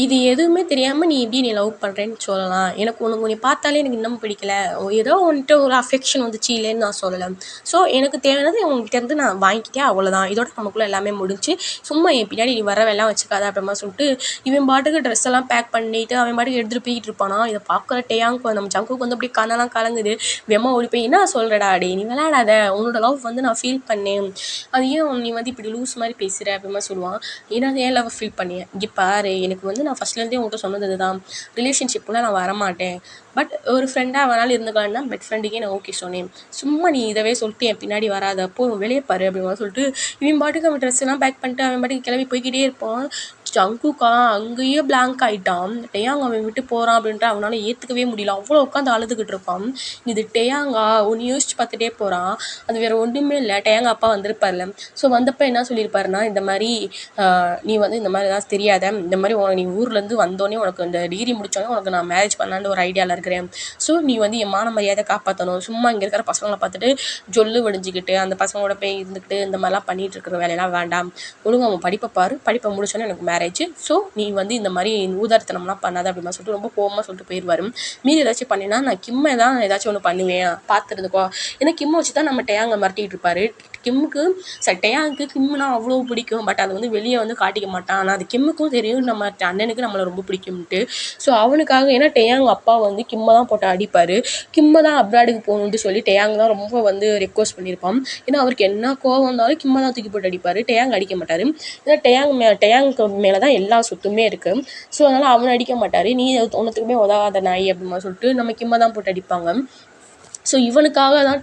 இது எதுவுமே தெரியாமல் நீ எப்படி நீ லவ் பண்ணுறேன்னு சொல்லலாம். எனக்கு உன்னை பார்த்தாலே எனக்கு இன்னும் பிடிக்கல, ஏதோ உன்கிட்ட ஒரு அஃபெக்ஷன் வந்துச்சு இல்லைன்னு நான் சொல்லலை. ஸோ எனக்கு தேவையானது உங்ககிட்டேருந்து நான் வாங்கிக்கிட்டேன், அவ்வளோதான், இதோட நமக்குள்ளே எல்லாமே முடிஞ்சு, சும்மா என் பின்னாடி நீ வரவெல்லாம் வச்சுக்காத அப்படிமா சொல்லிட்டு இவன் பாட்டுக்கு ட்ரெஸ் எல்லாம் பேக் பண்ணிட்டு அவன் பாட்டுக்கு எடுத்துகிட்டு போய்கிட்டு இருப்பானா. இதை பார்க்குற டேயாங்க்கு நம்ம ஜங்குக்கு வந்து அப்படி கண்ணெல்லாம் கலங்குது. வெம்மா ஓடி போய் என்ன சொல்கிறடா டே, நீ விளையாடாத, உன்னோட லவ் வந்து நான் ஃபீல் பண்ணேன், அது ஏன் நீ வந்து இப்படி லூஸ் மாதிரி பேசுகிற அப்படிமா சொல்லுவான். ஏன்னா ஏன் லவ் ஃபீல் பண்ணேன், இங்கே பாரு, எனக்கு வந்து நான் ஃபஸ்ட்லேருந்தே உங்கள்கிட்ட சொன்னது தான், ரிலேஷன்ஷிப்லாம் நான் வரமாட்டேன், பட் ஒரு ஃப்ரெண்டாக வேணாலும் இருந்துக்கலான்னு தான் பெட் ஃப்ரெண்டுக்கே நான் ஓகே சொன்னேன். சும்மா நீ இதவே சொல்லிட்டு என் பின்னாடி வராத, அப்போ வெளியே பாரு அப்படின்னு சொல்லிட்டு இவன் பாட்டுக்கு அவன் ட்ரெஸ் எல்லாம் பேக் பண்ணிட்டு அவன் பாட்டுக்கு கிளம்பி போய்கிட்டே இருப்பான். ஜங்குக்கா அங்கேயே பிளாங்க் ஆகிட்டான். டேயாங் அவன் விட்டு போகிறான் அப்படின்ட்டு அவனால் ஏற்றுக்கவே முடியல. அவ்வளோ உட்காந்து அழுதுகிட்டு இருப்பான். இது டேயாங்கா ஒன்று யோசிச்சு பார்த்துட்டே போகிறான். அது வேறு ஒன்றுமே இல்லை, டேயாங் அப்பா வந்திருப்பார்ல. ஸோ வந்தப்போ என்ன சொல்லியிருப்பாருன்னா, இந்த மாதிரி நீ வந்து இந்த மாதிரி ஏதாவது தெரியாத, இந்த மாதிரி நீ ஊர்லேருந்து வந்தோடனே உனக்கு இந்த டிகிரி முடித்தோடனே உனக்கு நான் மேரேஜ் பண்ணலான்னு ஒரு ஐடியாவில் இருக்கிறேன். ஸோ நீ வந்து என் மான மரியாதை காப்பாற்றணும். சும்மா இங்கே இருக்கிற பசங்களை பார்த்துட்டு ஜொல்லு வடிஞ்சிக்கிட்டு அந்த பசங்களோட போய் இருந்துக்கிட்டு இந்த மாதிரிலாம் பண்ணிகிட்டு இருக்கிற வேலையெல்லாம் வேண்டாம். ஒழுங்கு அவன் படிப்பை பாரு, படிப்பை முடிச்சோன்னே எனக்கு மேரேஜ். ஸோ நீ வந்து இந்த மாதிரி ஊதாரித்தனம்லாம் பண்ணாத அப்படிமா சொல்லிட்டு ரொம்ப கோவமாக சொல்லிட்டு போயிடுவார். மீறி ஏதாச்சும் பண்ணினா நான் கிம்மை தான் ஏதாச்சும் ஒன்று பண்ணுவேன், பார்த்துருந்துக்கோ. ஏன்னா கிம்மை வச்சு தான் நம்ம டேயாங்கை மிரட்டிகிட்டு இருப்பார். கிம்முக்கு டேயாங்க்கு கிம்முனா அவ்வளோ பிடிக்கும், பட் அது வந்து வெளியே வந்து காட்டிக்க மாட்டான். ஆனால் அது கிம்முக்கும் தெரியும் நம்ம அண்ணனுக்கு நம்மளை ரொம்ப பிடிக்கும்ட்டு. ஸோ அவனுக்காக, ஏன்னா டேயாங் அப்பா வந்து கிம்மை தான் போட்டு அடிப்பார். கிம்மை தான் அப்ராடுக்கு போகணுன்ட்டு சொல்லி டேயாங் தான் ரொம்ப வந்து ரெக்வஸ்ட் பண்ணியிருப்பான். ஏன்னா அவருக்கு என்ன கோவம் வந்தாலும் கிம்மை தான் தூக்கி போட்டு அடிப்பார், டேயாங் அடிக்க மாட்டார். ஏன்னா டேயாங்க்கு மேலே தான் எல்லா சொத்துமே இருக்குது. ஸோ அதனால் அவனை அடிக்க மாட்டார். நீ ஒன்றுத்துக்குமே உதவாத நாய் அப்படிமா சொல்லிட்டு நம்ம கிம்மை தான் போட்டு அடிப்பாங்க. ஸோ இவனுக்காக தான்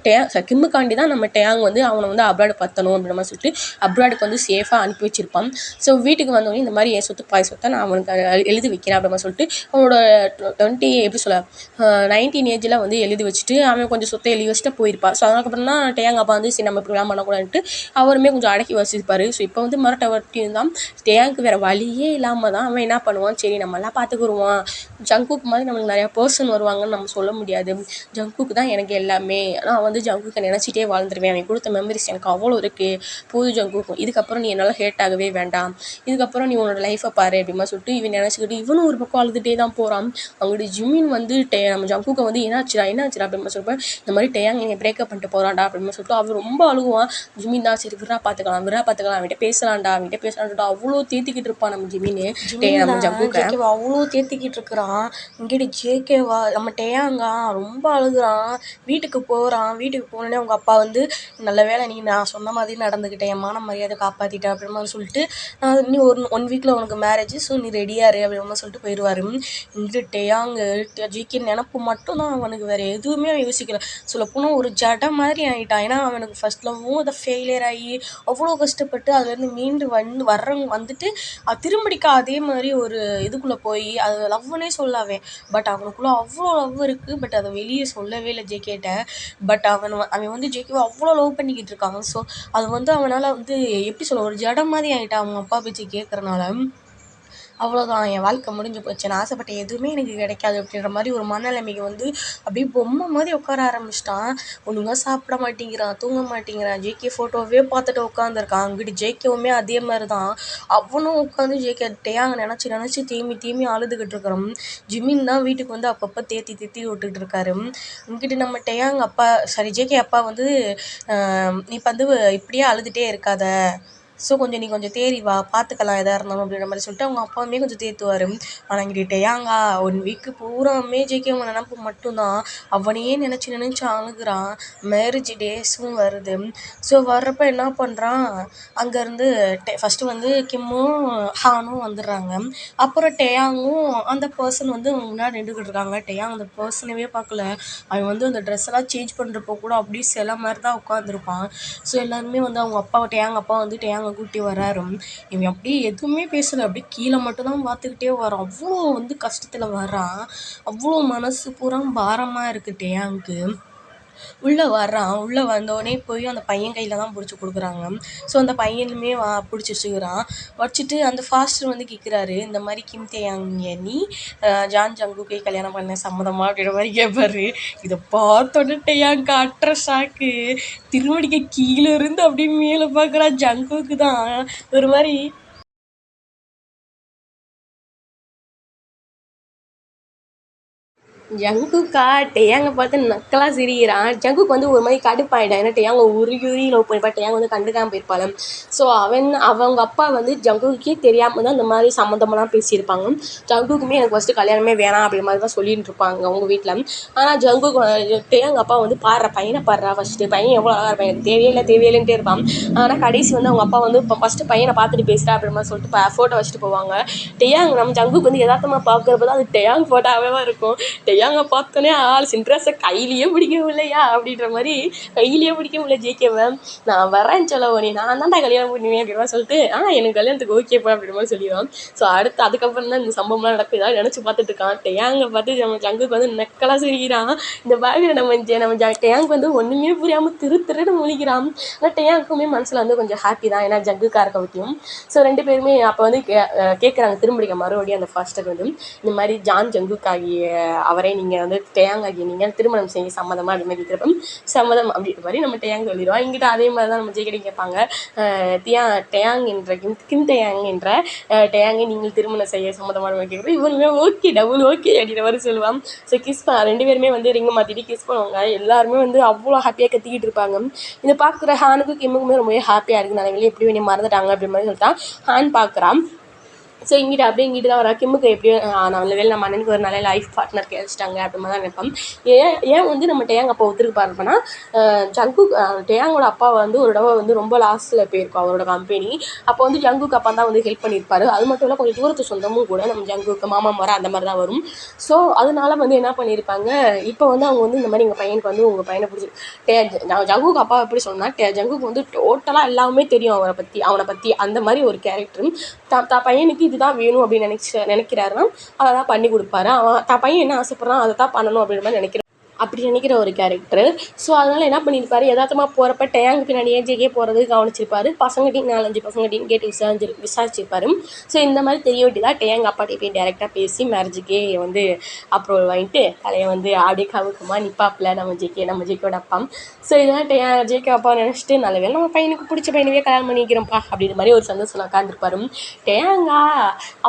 கிம்முக்காண்டி தான் நம்ம டேயாங் வந்து அவனை வந்து அப்ராடு பற்றணும் அப்படின்ற மாதிரி சொல்லிட்டு அப்ராடுக்கு வந்து சேஃபாக அனுப்பி வச்சிருப்பான். ஸோ வீட்டுக்கு வந்தோடனே இந்த மாதிரி என் சொத்து பாய் சொத்தை நான் அவனுக்கு எழுதி வைக்கிறேன் அப்படிமா சொல்லிட்டு அவனோட 20 எப்படி சொல்ல 19 ஏஜில் வந்து எழுதி வச்சுட்டு அவன் கொஞ்சம் சொத்தை எழுதி வச்சுட்டு போயிருப்பான். ஸோ அதுக்கப்புறம் தான் டேயாங் அப்பா வந்து சரி நம்ம இப்படிலாம் பண்ணக்கூடாதுன்ட்டு அவருமே கொஞ்சம் அடக்கி வச்சிருப்பார். ஸோ இப்போ வந்து மிரட்டி இருந்தான். டேயாங்க்கு வேறு வழியே இல்லாமல் தான் அவன் என்ன பண்ணுவான், சரி நம்மளாம் பார்த்துக்குருவான், ஜங்குக்கு மாதிரி நம்மளுக்கு நிறையா பர்சன் வருவாங்கன்னு நம்ம சொல்ல முடியாது, ஜங்குக்கு தான் எனக்கு எல்லாமே, நான் வந்து ஜங்குக்கை நினச்சிட்டே வாழ்ந்துருவேன், அவன் கொடுத்த மெமரிஸ் எனக்கு அவ்வளோ இருக்குது, புது ஜங்குக்கும், இதுக்கப்புறம் நீ என்னால் ஹேட் ஆகவே வேண்டாம், இதுக்கப்புறம் நீ உன்னோட லைஃப்பை பாரு அப்படிமா சொல்லிட்டு இவன் நினச்சிக்கிட்டு இவனும் ஒரு பக்கம் அழுதுகிட்டே தான் போகிறான். அவங்களுடைய ஜிமின் வந்து நம்ம ஜங்குக்கை வந்து என்னாச்சுடா அப்படிமா சொல்லிட்டு இந்த மாதிரி டேயாங் என்னை பிரேக்கப் பண்ணிட்டு போகிறான்டா அப்படின்னு சொல்லிட்டு அவன் ரொம்ப அழுகுவான். ஜிமின் தான் சரி விரா பார்த்துக்கலாம் அவன்கிட்ட பேசலான்டா அவ்வளோ தேத்திக்கிட்டு இருப்பான் நம்ம ஜிமின்னு. நம்ம ஜங்குக்கை அவ்வளோ தேத்திக்கிட்டு இருக்கிறான். இங்கிட்ட ஜேகேவா நம்ம டேயாங்கா ரொம்ப அழுகுறான். வீட்டுக்கு போனோடனே அவங்க அப்பா வந்து நல்ல வேலை நீ நான் சொன்ன மாதிரி நடந்துக்கிட்டேன், என் மான மரியாதை காப்பாற்றிட்டேன் அப்படிமா சொல்லிட்டு இன்னும் ஒன் வீக்கில் உனக்கு மேரேஜ், ஸோ நீ ரெடியாரு அப்படிமா சொல்லிட்டு போயிடுவார். இங்கிட்டு டேயாங்கு ஜிகே நினப்பு மட்டும் தான் அவனுக்கு, வேறு எதுவுமே அவன் யோசிக்கல. சொல்லப்போனால் ஒரு ஜடை மாதிரி ஆகிட்டான். ஏன்னா அவனுக்கு ஃபர்ஸ்ட் லவ்வும் அதை ஃபெயிலியர் ஆகி அவ்வளோ கஷ்டப்பட்டு அதுலேருந்து மீண்டு வந்துட்டு திரும்படிக்கா அதே மாதிரி ஒரு இதுக்குள்ளே போய் அது லவ்னே சொல்லாவே, பட் அவனுக்குள்ளே அவ்வளோ லவ் இருக்குது, பட் அதை வெளியே சொல்லவே இல்லை ஜேகேட்ட. பட் அவன் வந்து ஜேகேவை அவ்வளோ லவ் பண்ணிக்கிட்டு இருக்காங்க. ஸோ அது வந்து அவனால் வந்து எப்படி சொல்ல ஒரு ஜடம் மாதிரி ஆகிட்டான் அவங்க அப்பா பேச்சு கேட்குறனால. அவ்வளோதான், என் வாழ்க்கை முடிஞ்சு போச்சு, நான் ஆசைப்பட்ட எதுவுமே எனக்கு கிடைக்காது அப்படின்ற மாதிரி ஒரு மனநிலைமைக்கு வந்து அப்படியே பொம்மை மாதிரி உட்கார ஆரம்பிச்சிட்டான். ஒழுங்காக சாப்பிட மாட்டேங்கிறான், தூங்க மாட்டேங்கிறான். ஜேகே ஃபோட்டோவே பார்த்துட்டு உட்காந்துருக்கான். அங்கிட்டு ஜேகேவுமே அதே மாதிரி தான், அவனும் உட்காந்து ஜேகே டேயாங்க நினச்சி தேமி அழுதுகிட்டு இருக்கிறோம். ஜிமின் தான் வீட்டுக்கு வந்து அப்பப்போ தேத்தி விட்டுக்கிட்டு இருக்காரு. இங்கிட்டு நம்ம டேயாங் அப்பா ஜேகே அப்பா வந்து நீ வந்து இப்படியே அழுதுகிட்டே இருக்காத, ஸோ நீ கொஞ்சம் தேறி வா, பார்த்துக்கலாம் எதாக இருந்தாலும் அப்படின்ற மாதிரி சொல்லிட்டு அவங்க அப்பாவுமே கொஞ்சம் தேற்றுவார். ஆனால் இங்கிட்டு டேயாங்கா 1 வீக்கு பூராமே ஜேகே அவன் நினப்பு மட்டும்தான். அவனையே நினச்சி நினச்சி அழுகுறான். மேரேஜ் டேஸும் வருது. ஸோ வர்றப்போ என்ன பண்ணுறான், அங்கேருந்து ஃபஸ்ட்டு வந்து கிம்மும் ஹானும் வந்துடுறாங்க. அப்புறம் டேயாங்கும் அந்த பர்சன் வந்து முன்னாடி நின்றுக்கிட்டு இருக்காங்க. டேயாங் அந்த பர்சனவே பார்க்கல. அவன் வந்து அந்த ட்ரெஸ் எல்லாம் சேஞ்ச் பண்ணுறப்போ கூட அப்படியே சில மாதிரி தான் உட்காந்துருப்பான். ஸோ எல்லாருமே வந்து அவங்க அப்பா டேயாங் அப்பா வந்து டேயாங்கை கூட்டி வராரு. இவன் அப்படியே எதுவுமே பேசலை, அப்படியே கீழே மட்டும்தான் பார்த்துக்கிட்டே வரான். அவ்வளோ வந்து கஷ்டத்தில் வரான். அவ்வளோ மனசு பூரா பாரமாக இருக்குது டேயாங்க்கு. உள்ளே வர்றான். உள்ளே வந்தோடனே போய் அந்த பையன் கையில் தான் பிடிச்சி கொடுக்குறாங்க. ஸோ அந்த பையனுமே பிடிச்சி வச்சுக்கிறான். வச்சுட்டு அந்த ஃபாஸ்டர் வந்து கேட்குறாரு, இந்த மாதிரி கிம் டேயாங் நீ ஜான் ஜங்குக்கை கல்யாணம் பண்ண சம்மதமா அப்படின்ற மாதிரி கேட்பாரு. இதை பார்த்தோன்னே டேயாங் அட்ற ஷாக்கு. திருவடிக்கு கீழே இருந்து அப்படியே மேலே பார்க்குறான். ஜங்குக்கு தான் ஒரு மாதிரி ஜங்குக்கா டேயாங்கை பார்த்து நக்கலாக சிரிக்கிறான். ஜங்குக்கு வந்து ஒரு மாதிரி கடுப்பாயிட்டான். ஏன்னா டேயாங்க உருகி லவ் பண்ணிப்பா. டேயாங் வந்து கண்டுக்காமல் போயிருப்பாள். ஸோ அவங்க அப்பா வந்து ஜங்குக்கே தெரியாமல் தான் இந்த மாதிரி சம்மந்தமெல்லாம் பேசியிருப்பாங்க. ஜங்குக்குமே எனக்கு ஃபஸ்ட்டு கல்யாணமே வேணாம் அப்படின்ற மாதிரி தான் சொல்லிட்டு இருப்பாங்க அவங்க வீட்டில். ஆனால் ஜங்குக்கு டேயாங் அப்பா வந்து பையனை பாடுறா ஃபஸ்ட்டு, பையன் எவ்வளோ அழகாக இருப்பான், எனக்கு தேவையில்லைன்ட்டே இருப்பான். ஆனால் கடைசி வந்து அவங்க அப்பா வந்து இப்போ ஃபஸ்ட்டு பையனை பார்த்துட்டு பேசுகிறா அப்படின்ற மாதிரி சொல்லிட்டு ஃபோட்டோ வச்சுட்டு போவாங்க. டேயாங் நம்ம ஜங்குக்கு வந்து யதார்த்தமாக பார்க்குறப்ப தான் அது டேயாங் ஃபோட்டோவே இருக்கும். டேயாங்கை பார்த்தோன்னே சின்ட்ரஸை கையிலேயே பிடிக்க முடியலையா அப்படின்ற மாதிரி கையிலேயே பிடிக்க முடியல ஜேகேவை. நான் வரேன்னு சொல்ல நீ நான் தான்டா கல்யாணம் பண்ணுவேன் அப்படின்ற சொல்லிட்டு எனக்கு கல்யாணத்துக்கு ஓகேப்பா அப்படின்ற மாதிரி சொல்லிடுவான். ஸோ அதுக்கப்புறம் தான் இந்த சம்பவம்லாம் நடக்குது. ஏதாவது நினச்சி பார்த்துட்டு இருக்கான். டேயாங்கை பார்த்து நம்ம ஜங்குக்கு வந்து நக்கலாக சிரிக்கிறான். இந்த பேக்கில் நம்ம டேயாங் வந்து ஒன்றுமே புரியாமல் திருன்னு முழிக்கிறான். ஆனால் டேயாங்குமே மனசில் வந்து கொஞ்சம் ஹாப்பி தான், ஏன்னா ஜங்குக்காக இருக்க பற்றியும். ஸோ 2 பேருமே அப்போ வந்து கேட்குறாங்க திரும்பிக்க மறுபடியும் அந்த ஃபாஸ்டர் வந்து இந்த மாதிரி ஜான் ஜங்குக்காகிய அவரே நீங்கள் வந்து டேயாங் ஆகிய நீங்கள் திருமணம் செய்ய சம்மதமாக அப்படி மாதிரி கேட்குறப்ப சம்மதம் அப்படின்ற மாதிரி நம்ம டேயாங் சொல்லிடுவோம். இங்கிட்ட அதே மாதிரி தான் நம்ம ஜேகே கேட்பாங்க, டேயாங் என்ற கிம் டேயாங் என்ற டேயாங்கை நீங்கள் திருமணம் செய்ய சம்மதமான கேட்குறோம். இவருமே ஓகே டபுள் ஓகே அப்படின்ற மாதிரி சொல்லுவாங்க. ஸோ கிஸ் 2 பேருமே வந்து ரிங்கை மாற்றிட்டு கிஸ் பண்ணுவாங்க. எல்லாருமே வந்து அவ்வளோ ஹாப்பியாக கத்திக்கிட்டு இருப்பாங்க. இதை பார்க்குற ஹானுக்கும் கிம்முக்குமே ரொம்பவே ஹாப்பியாக இருக்குது. நல்ல எப்படி வேணும் மறந்துட்டாங்க அப்படின்ற மாதிரி சொல்லிட்டான் ஹான் பார்க்குறான். ஸோ இங்கிட்டு தான் வரா. கிம்முக்கு எப்படியும் நல்ல வேலை நம்ம அண்ணனுக்கு ஒரு நல்ல லைஃப் பார்ட்னர் கிடைச்சிட்டாங்க அப்படின்னு தான் நினைப்போம். ஏன் வந்து நம்ம டேயாங் அப்பா ஒத்துருக்கு பாருப்போனா, ஜங்குக் டேயாங்கோட அப்பா வந்து ஒரு தடவை வந்து ரொம்ப லாஸ்ட்டில் போயிருக்கும் அவரோட கம்பெனி. அப்போ வந்து ஜங்குக்கு அப்பா தான் வந்து ஹெல்ப் பண்ணியிருப்பாரு. அது மட்டும் இல்லை கொஞ்சம் தூரத்து சொந்தமும் கூட நம்ம ஜங்குக்கு மாமா வர அந்த மாதிரி தான் வரும். ஸோ அதனால வந்து என்ன பண்ணியிருப்பாங்க, இப்போ வந்து அவங்க வந்து இந்த மாதிரி எங்கள் பையனுக்கு வந்து உங்கள் பையனை பிடிச்சி ஜங்குக்கு அப்பா எப்படி சொன்னால் ஜங்குக்கு வந்து டோட்டலாக எல்லாமே தெரியும் அவனை பற்றி அந்த மாதிரி ஒரு கேரக்டர். பையனுக்கு இதுதான் வேணும் அப்படின்னு நினைக்கிறாருன்னா அதை தான் பண்ணி கொடுப்பாரு. அவன் பையன் என்ன ஆசைப்படுறான் அதை தான் பண்ணணும் அப்படின்ற மாதிரி அப்படி நினைக்கிற ஒரு கேரக்டர். ஸோ அதனால் என்ன பண்ணியிருப்பாரு, யதார்த்தமாக போகிறப்ப டேயாங்கு பின்னாடியே ஜேகே போகிறது கவனிச்சிருப்பாரு. பசங்கள்டையும் 4-5 பசங்கள்டையும் கேட்டு விசாரிச்சிருப்பாரு. ஸோ இந்த மாதிரி தெரிய விட்டு தான் டேயாங் அப்பாட்டே போய் டேரெக்டாக பேசி மேரேஜுக்கே வந்து அப்ரூவல் வாங்கிட்டு தலையை வந்து அப்படியே கவுக்கமாக நிப்பாப்பில் நம்ம ஜேகேயோட அப்பா. ஸோ இதெல்லாம் ஜேகே அப்பா நினச்சிட்டு நல்ல வேலை நம்ம பையனுக்கு பிடிச்ச பையனவே கல்யாணம் பண்ணிக்கிறோம்ப்பா அப்படின்ற மாதிரி ஒரு சந்தோஷம் உட்காந்துருப்பாரு. டேயாங்கா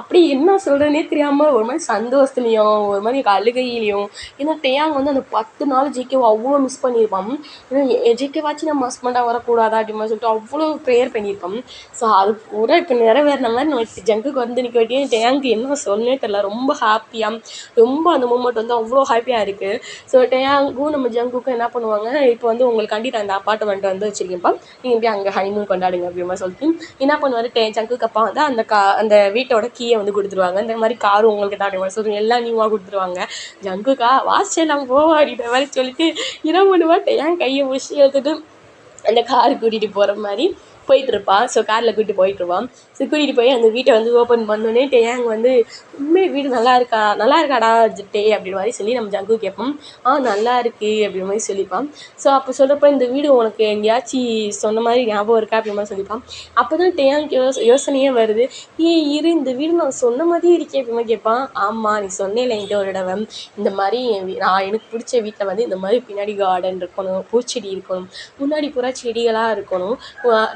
அப்படி என்ன சொல்கிறதுனே தெரியாமல் ஒரு மாதிரி சந்தோஷத்துலேயும் ஒரு மாதிரி அழுகையிலையும், ஏன்னா டேயாங் வந்து அந்த 10 நாள் ஜேகேவை அவ்வளோ மிஸ் பண்ணியிருப்பான். ஏன்னா ஜேகேவாச்சும் நம்ம ஹஸ்பண்டாக வரக்கூடாதா அப்படின்னு சொல்லிட்டு அவ்வளோ ப்ரேயர் பண்ணியிருப்பான். ஸோ அது கூட இப்போ நிறைவேறின மாதிரி நம்ம ஜங்குக்கு வந்து நிற்க வேண்டிய டேயாங்கு என்ன சொல்லவே தெரியல. ரொம்ப ஹாப்பியாக ரொம்ப அந்த மூமெண்ட் வந்து அவ்வளோ ஹாப்பியாக இருக்குது. ஸோ டேயாங்கும் நம்ம ஜங்குக்கும் என்ன பண்ணுவாங்க, இப்போ வந்து உங்களுக்காண்டி நான் அந்த அப்பார்ட்மெண்ட் வந்து வச்சுருக்கேன்ப்பா, நீங்கள் எப்படி அங்கே ஹனிமூன் கொண்டாடுங்க அப்படிமா சொல்லிட்டு என்ன பண்ணுவார் ஜங்குக்கு அப்பா வந்து அந்த வீட்டோட கீயை வந்து கொடுத்துருவாங்க. இந்த மாதிரி காரும் உங்களுக்கு தான் அப்படி சொல்லுவாங்க, எல்லாம் நியூவாக கொடுத்துருவாங்க. ஜங்குக்கா வாட்செல்லாம் போவா அப்படின்ற மாதிரி சொல்லிட்டு என்ன பண்ணுவான், டேயாங் கையை முடிச்சு எடுத்துட்டு அந்த கார் கூட்டிகிட்டு போகிற மாதிரி போயிட்டுருப்பான். ஸோ காரில் கூட்டிகிட்டு போயிட்டுருவான். ஸோ கூட்டிகிட்டு போய் அந்த வீட்டை வந்து ஓப்பன் பண்ணோன்னே டேயாங் வந்து உண்மையே வீடு நல்லா இருக்காடா டே அப்படின்ற மாதிரி சொல்லி நம்ம ஜங்கு கேட்போம். நல்லா இருக்குது அப்படின்ற மாதிரி சொல்லிப்பான். ஸோ அப்போ சொல்கிறப்ப இந்த வீடு உனக்கு எங்கேயாச்சும் சொன்ன மாதிரி ஞாபகம் இருக்கா அப்படின்ற மாதிரி சொல்லிப்பான். அப்போ தான் டேயாங்க்கு யோசனையே வருது, இரு இந்த வீடு நான் சொன்ன மாதிரியே இருக்கே அப்படிமா கேட்பான். ஆமாம் நீ சொன்னேன்ல என்கிட்ட ஒரு தடவை, இந்த மாதிரி நான் எனக்கு பிடிச்ச வீட்டில் வந்து இந்த மாதிரி பின்னாடி கார்டன் இருக்கணும், பூச்செடி இருக்கணும், முன்னாடி பூரா செடிகளாக இருக்கணும்,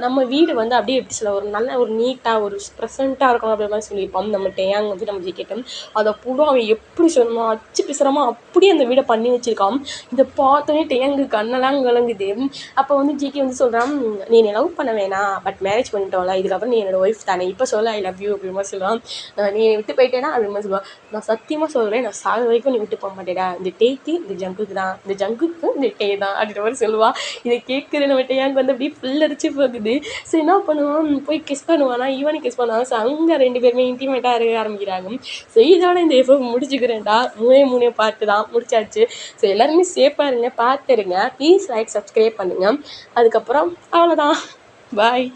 நம்ம நம்ம வீடு வந்து அப்படியே எப்படி சொல்ல ஒரு நல்ல ஒரு நீட்டாக ஒரு ப்ரெசென்ட்டாக இருக்கணும் அப்படின்ற மாதிரி சொல்லியிருப்பான் நம்ம டேயாங் வந்து நம்ம ஜிகேட்டும். அதை பூரா அவன் எப்படி சொல்லணுமா அச்சு பிசுறமா அப்படியே அந்த வீடை பண்ணி வச்சிருக்கான். இதை பார்த்தோன்னே டேயாங்கு கண்ணெல்லாம் கலங்குது. அப்போ வந்து ஜிகே வந்து சொல்கிறான், நீ என்னை லவ் பண்ண வேணாம், பட் மேரேஜ் பண்ணிட்டோம்ல, இதுக்கப்புறம் நீ என்னோட ஒய்ஃப் தானே, இப்போ சொல்ல ஐ லவ் யூ அப்படிமா சொல்லுவான். நீ விட்டு போயிட்டேன்னா அப்படிமா சொல்லுவான். நான் சத்தியமாக சொல்கிறேன், நான் சாக வரைக்கும் நீ விட்டு போக மாட்டேடா, இந்த டேக்கு இந்த ஜங்குக்கு தான், இந்த ஜங்குக்கு இந்த டே தான் அப்படின்ற மாதிரி சொல்லுவாள். இதை கேட்குற நம்ம டேயாங்கு வந்து அப்படியே ஃபுல்லரிச்சு போகுது. ஸோ என்ன பண்ணுவான், போய் கிஸ் பண்ணுவானா, ஈவனும் கிஸ் பண்ணுவான். ஸோ அங்கே 2 பேருமே இன்டிமேட்டாக இருக்க ஆரம்பிக்கிறாங்க. ஸோ இதோட இந்த எஃபோ முடிச்சுக்கிறேன்டா. 3 பாட்டு தான் முடிச்சாச்சு. ஸோ எல்லாருமே சேஃபாக இருங்க, பார்த்துருங்க. ப்ளீஸ் லைக் சப்ஸ்கிரைப் பண்ணுங்கள். அதுக்கப்புறம் அவ்வளோதான். பாய்.